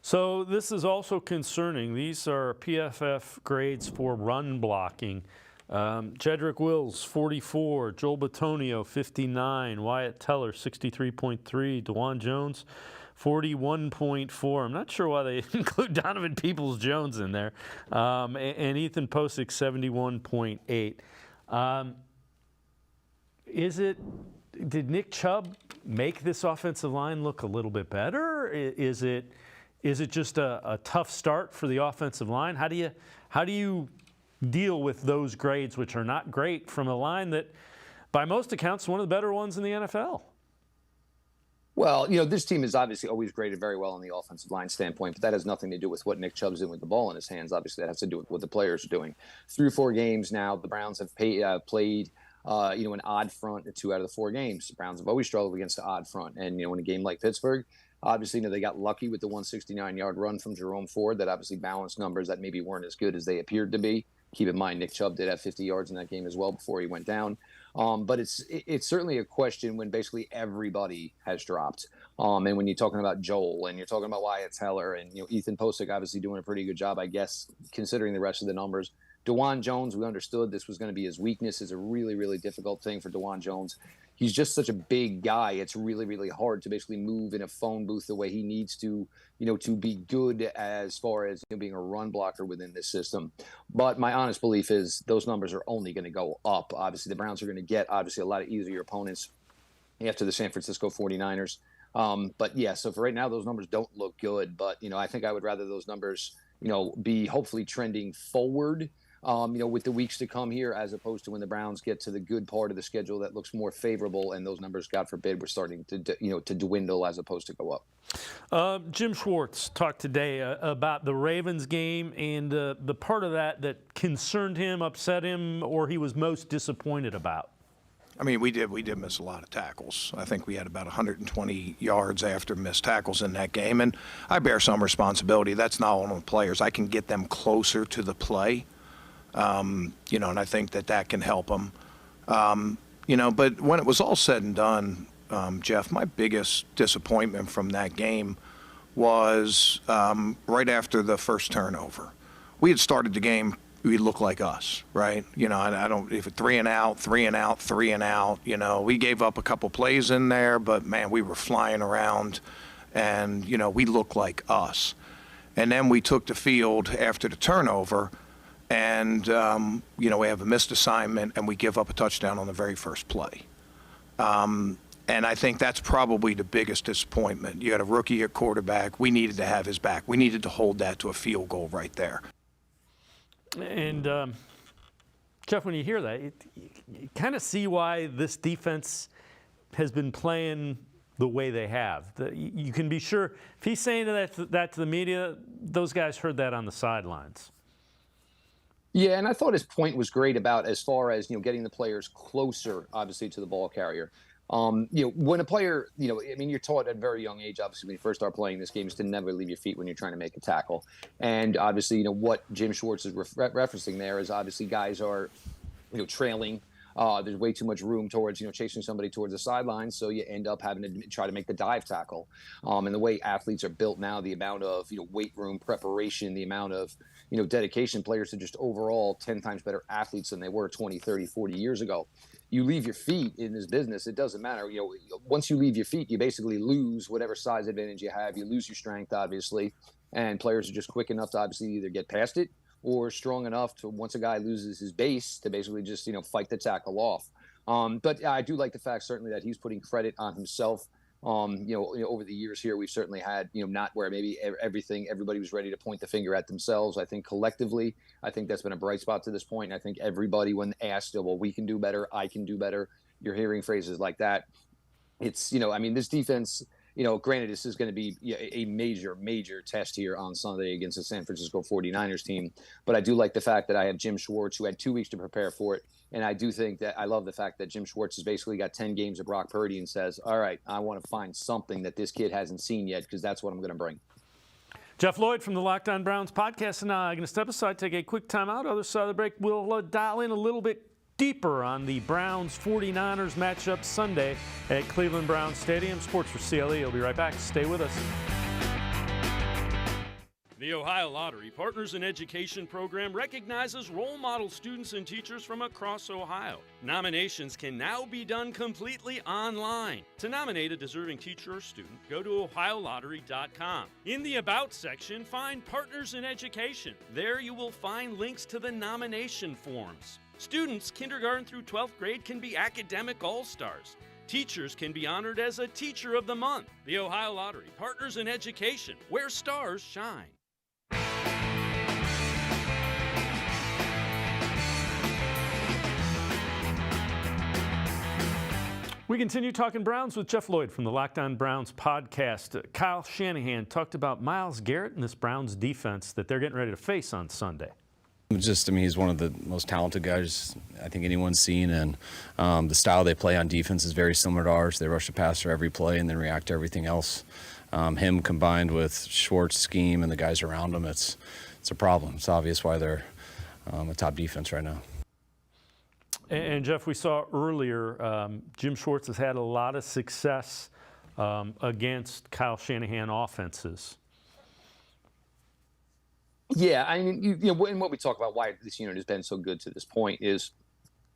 So this is also concerning. These are PFF grades for run blocking. Jedrick Wills, 44. Joel Bitonio, 59. Wyatt Teller, 63.3. DeJuan Jones, 41.4. I'm not sure why they include Donovan Peoples-Jones in there. And Ethan Posick, 71.8. Did Nick Chubb make this offensive line look a little bit better? Is it just a tough start for the offensive line? How do you deal with those grades, which are not great, from a line that, by most accounts, is one of the better ones in the NFL? Well, this team is obviously always graded very well on the offensive line standpoint, but that has nothing to do with what Nick Chubb's doing with the ball in his hands. Obviously, that has to do with what the players are doing. 3 or 4 games now, the Browns have played, an odd front in 2 out of the 4 games. The Browns have always struggled against the odd front. And, in a game like Pittsburgh, obviously, they got lucky with the 169-yard run from Jerome Ford that obviously balanced numbers that maybe weren't as good as they appeared to be. Keep in mind, Nick Chubb did have 50 yards in that game as well before he went down. But it's certainly a question when basically everybody has dropped. And when you're talking about Joel and you're talking about Wyatt Teller and Ethan Posick obviously doing a pretty good job, I guess, considering the rest of the numbers. DeJuan Jones, we understood this was going to be his weakness. Is a really, really difficult thing for DeJuan Jones. He's just such a big guy. It's really, really hard to basically move in a phone booth the way he needs to, to be good as far as being a run blocker within this system. But my honest belief is those numbers are only going to go up. Obviously, the Browns are going to get, obviously, a lot of easier opponents after the San Francisco 49ers. But, yeah, so for right now, those numbers don't look good. But, I think I would rather those numbers, be hopefully trending forward with the weeks to come here, as opposed to when the Browns get to the good part of the schedule that looks more favorable, and those numbers, God forbid, were starting to dwindle as opposed to go up. Jim Schwartz talked today about the Ravens game and the part of that concerned him, upset him, or he was most disappointed about. I mean, we did miss a lot of tackles. I think we had about 120 yards after missed tackles in that game, and I bear some responsibility. That's not on the players. I can get them closer to the play. And I think that can help them. But when it was all said and done, Jeff, my biggest disappointment from that game was right after the first turnover. We had started the game, we looked like us, right? If it 3 and out, 3 and out, 3 and out, we gave up a couple plays in there, but man, we were flying around and, we looked like us. And then we took the field after the turnover. And, we have a missed assignment, and we give up a touchdown on the very first play. And I think that's probably the biggest disappointment. You got a rookie at quarterback. We needed to have his back. We needed to hold that to a field goal right there. And, Jeff, when you hear that, you kind of see why this defense has been playing the way they have. You can be sure, if he's saying that to the media, those guys heard that on the sidelines. Yeah, and I thought his point was great about as far as, getting the players closer, obviously, to the ball carrier. When a player, you're taught at a very young age, obviously, when you first start playing this game, is to never leave your feet when you're trying to make a tackle. And obviously, what Jim Schwartz is referencing there is obviously guys are, trailing. There's way too much room towards, chasing somebody towards the sidelines, so you end up having to try to make the dive tackle. And the way athletes are built now, the amount of, weight room preparation, the amount of, dedication, players are just overall 10 times better athletes than they were 20, 30, 40 years ago. You leave your feet in this business, it doesn't matter. Once you leave your feet, you basically lose whatever size advantage you have. You lose your strength, obviously, and players are just quick enough to obviously either get past it or strong enough to, once a guy loses his base, to basically just, fight the tackle off. But I do like the fact certainly that he's putting credit on himself. Over the years here, we've certainly had, not where maybe everybody was ready to point the finger at themselves. I think collectively, I think that's been a bright spot to this point. And I think everybody, when asked, well, we can do better, I can do better, you're hearing phrases like that. It's, this defense, granted, this is going to be a major, major test here on Sunday against the San Francisco 49ers team. But I do like the fact that I have Jim Schwartz, who had 2 weeks to prepare for it. And I do think that I love the fact that Jim Schwartz has basically got 10 games of Brock Purdy and says, all right, I want to find something that this kid hasn't seen yet, because that's what I'm going to bring. Jeff Lloyd from the Locked On Browns podcast, and I'm going to step aside, take a quick timeout. Other side of the break, we'll dial in a little bit deeper on the Browns-49ers matchup Sunday at Cleveland Browns Stadium. Sports4CLE. We'll be right back. Stay with us. The Ohio Lottery Partners in Education program recognizes role model students and teachers from across Ohio. Nominations can now be done completely online. To nominate a deserving teacher or student, go to ohiolottery.com. In the About section, find Partners in Education. There you will find links to the nomination forms. Students kindergarten through 12th grade can be academic all-stars. Teachers can be honored as a Teacher of the Month. The Ohio Lottery Partners in Education, where stars shine. We continue talking Browns with Jeff Lloyd from the Locked On Browns podcast. Kyle Shanahan talked about Myles Garrett and this Browns defense that they're getting ready to face on Sunday. He's one of the most talented guys I think anyone's seen, and the style they play on defense is very similar to ours. They rush the passer every play and then react to everything else. Him combined with Schwartz's scheme and the guys around him, it's a problem. It's obvious why they're a top defense right now. And Jeff, we saw earlier, Jim Schwartz has had a lot of success against Kyle Shanahan offenses. Yeah, I mean, and what we talk about why this unit has been so good to this point is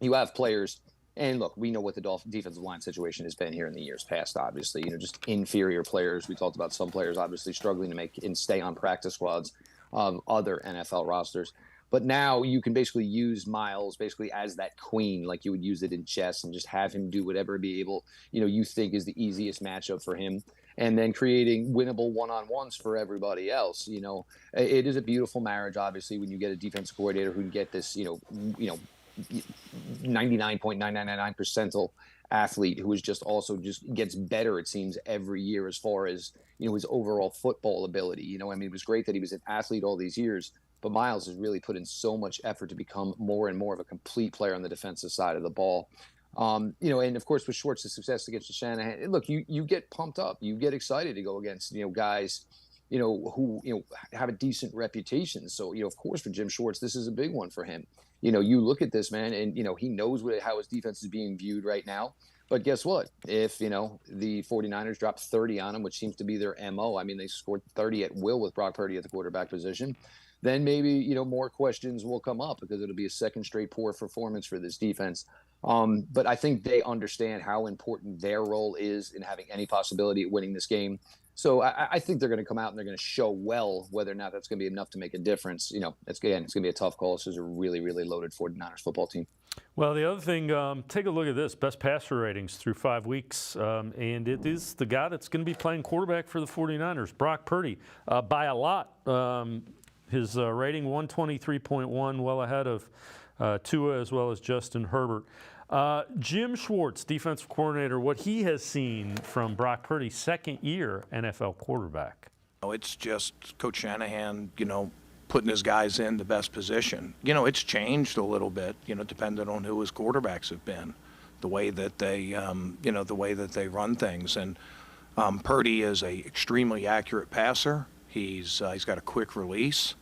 you have players, and look, we know what the defensive line situation has been here in the years past, obviously, just inferior players. We talked about some players obviously struggling to make and stay on practice squads of other NFL rosters. But now you can basically use Myles basically as that queen, like you would use it in chess, and just have him do whatever you think is the easiest matchup for him, and then creating winnable one-on-ones for everybody else. It is a beautiful marriage, obviously, when you get a defensive coordinator who can get this, 99.999 percentile athlete who is just gets better, it seems, every year as far as, his overall football ability. It was great that he was an athlete all these years, but Myles has really put in so much effort to become more and more of a complete player on the defensive side of the ball. And of course with Schwartz's success against Shanahan, look, you get pumped up, you get excited to go against, guys, who, have a decent reputation. So, of course for Jim Schwartz, this is a big one for him. You look at this man and, he knows how his defense is being viewed right now. But guess what? If, the 49ers drop 30 on him, which seems to be their MO, they scored 30 at will with Brock Purdy at the quarterback position, then maybe, more questions will come up because it'll be a second straight poor performance for this defense. But I think they understand how important their role is in having any possibility of winning this game. So I think they're going to come out and they're going to show well. Whether or not that's going to be enough to make a difference, it's going to be a tough call. This is a really, really loaded 49ers football team. Well, the other thing, take a look at this, best passer ratings through 5 weeks, and it is the guy that's going to be playing quarterback for the 49ers, Brock Purdy, by a lot. His rating 123.1, well ahead of Tua as well as Justin Herbert. Jim Schwartz, defensive coordinator, what he has seen from Brock Purdy, second year NFL quarterback. It's just Coach Shanahan, putting his guys in the best position. It's changed a little bit, depending on who his quarterbacks have been, the way that they, the way that they run things. And Purdy is a extremely accurate passer. He's got a quick release,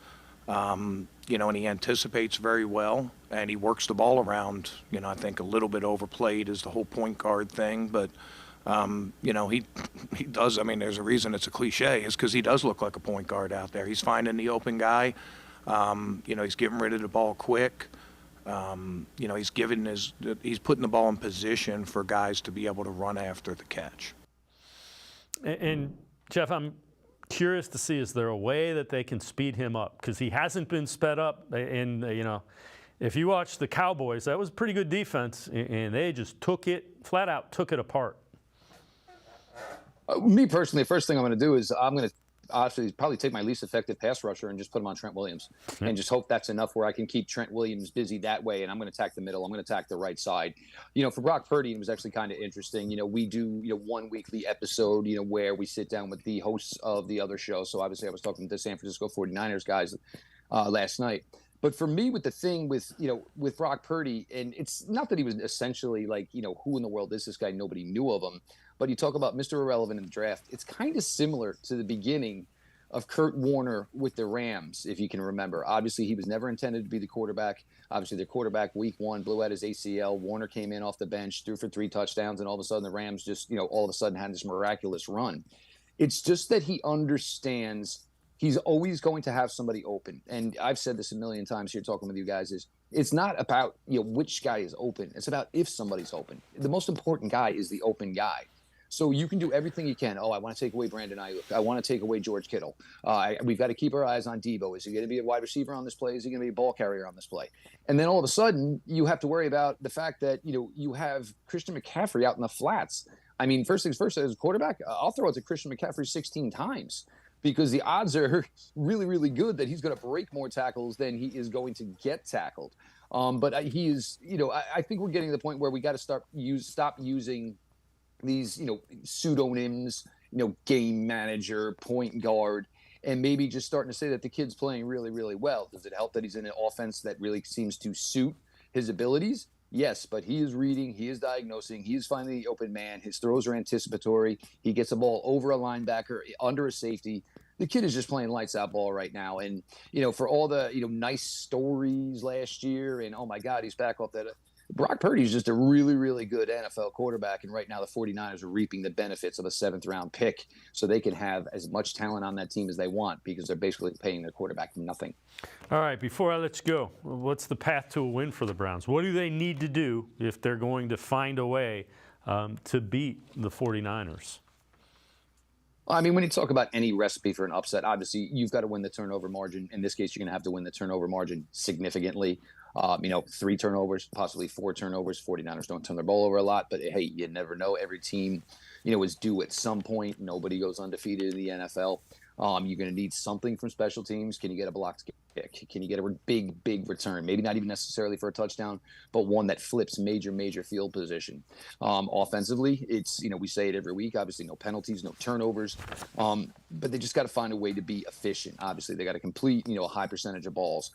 and he anticipates very well, and he works the ball around. I think a little bit overplayed is the whole point guard thing, but he does. There's a reason it's a cliche. It's because he does look like a point guard out there. He's finding the open guy. He's getting rid of the ball quick. He's putting the ball in position for guys to be able to run after the catch. And Jeff, I'm curious to see, is there a way that they can speed him up? Because he hasn't been sped up. And, if you watch the Cowboys, that was a pretty good defense, and they just flat out took it apart. Me personally, the first thing I'm going to do is I'm going to honestly probably take my least effective pass rusher and just put him on Trent Williams and just hope that's enough where I can keep Trent Williams busy that way. And I'm going to attack the middle. I'm going to attack the right side. For Brock Purdy, it was actually kind of interesting. We do, one weekly episode, where we sit down with the hosts of the other show. So obviously I was talking to the San Francisco 49ers guys last night. But for me, with the thing with Brock Purdy, and it's not that he was essentially like, who in the world is this guy? Nobody knew of him. But you talk about Mr. Irrelevant in the draft. It's kind of similar to the beginning of Kurt Warner with the Rams, if you can remember. Obviously, he was never intended to be the quarterback. Obviously, their quarterback week one blew out his ACL. Warner came in off the bench, threw for 3 touchdowns, and all of a sudden the Rams just, all of a sudden had this miraculous run. It's just that he understands he's always going to have somebody open. And I've said this a million times here talking with you guys is it's not about, which guy is open. It's about if somebody's open. The most important guy is the open guy. So you can do everything you can. Oh, I want to take away Brandon Ayuk. I want to take away George Kittle. We've got to keep our eyes on Debo. Is he going to be a wide receiver on this play? Is he going to be a ball carrier on this play? And then all of a sudden, you have to worry about the fact that, you have Christian McCaffrey out in the flats. First things first, as a quarterback, I'll throw it to Christian McCaffrey 16 times because the odds are really, really good that he's going to break more tackles than he is going to get tackled. But he is, I think we're getting to the point where we got to stop using these, pseudonyms, game manager, point guard, and maybe just starting to say that the kid's playing really, really well. Does it help that he's in an offense that really seems to suit his abilities? Yes, but he is reading, he is diagnosing, he is finding the open man. His throws are anticipatory. He gets a ball over a linebacker, under a safety. The kid is just playing lights out ball right now. And, for all the, nice stories last year and, oh my God, he's back off that. Brock Purdy is just a really, really good NFL quarterback. And right now the 49ers are reaping the benefits of a 7th-round pick so they can have as much talent on that team as they want because they're basically paying their quarterback nothing. All right, before I let you go, what's the path to a win for the Browns? What do they need to do if they're going to find a way to beat the 49ers? I mean, when you talk about any recipe for an upset, obviously you've got to win the turnover margin. In this case, you're going to have to win the turnover margin significantly. 3 turnovers, possibly 4 turnovers. 49ers don't turn their ball over a lot, but hey, you never know. Every team, is due at some point. Nobody goes undefeated in the NFL. You're going to need something from special teams. Can you get a blocked kick? Can you get a big return? Maybe not even necessarily for a touchdown, but one that flips major field position. Offensively, it's, we say it every week, obviously no penalties, no turnovers, but they just got to find a way to be efficient. Obviously, they got to complete, a high percentage of balls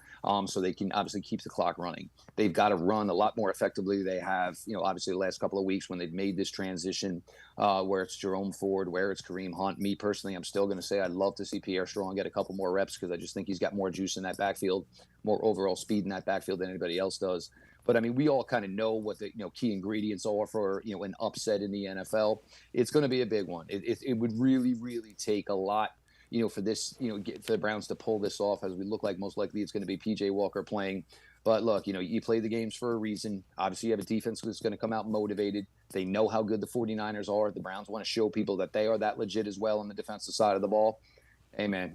so they can obviously keep the clock running. They've got to run a lot more effectively. They have, obviously the last couple of weeks when they've made this transition where it's Jerome Ford, where it's Kareem Hunt. Me personally, I'm still going to say I'd love to see Pierre Strong get a couple more reps because I just think he's got more juice in that backfield, more overall speed in that backfield than anybody else does. But I mean, we all kind of know what the key ingredients are for an upset in the NFL. It's going to be a big one. It would really take a lot, for this, for the Browns to pull this off, as we look like most likely it's going to be PJ Walker playing. But look, you play the games for a reason. Obviously, you have a defense that's going to come out motivated. They know how good the 49ers are. The Browns want to show people that they are that legit as well on the defensive side of the ball. Hey, man,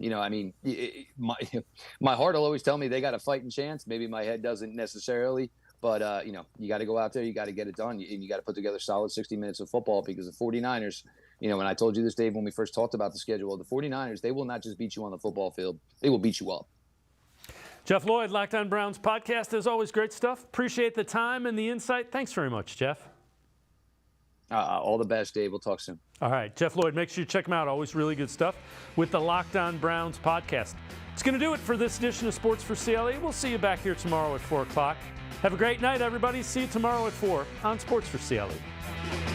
my heart will always tell me they got a fighting chance. Maybe my head doesn't necessarily. But, you got to go out there. You got to get it done. And you got to put together solid 60 minutes of football because the 49ers, and I told you this, Dave, when we first talked about the schedule, the 49ers, they will not just beat you on the football field. They will beat you up. Jeff Lloyd, Locked On Browns podcast. As always, great stuff. Appreciate the time and the insight. Thanks very much, Jeff. All the best, Dave. We'll talk soon. All right. Jeff Lloyd, make sure you check him out. Always really good stuff with the Locked On Browns podcast. It's going to do it for this edition of Sports for CLE. We'll see you back here tomorrow at 4 o'clock. Have a great night, everybody. See you tomorrow at 4 on Sports for CLE.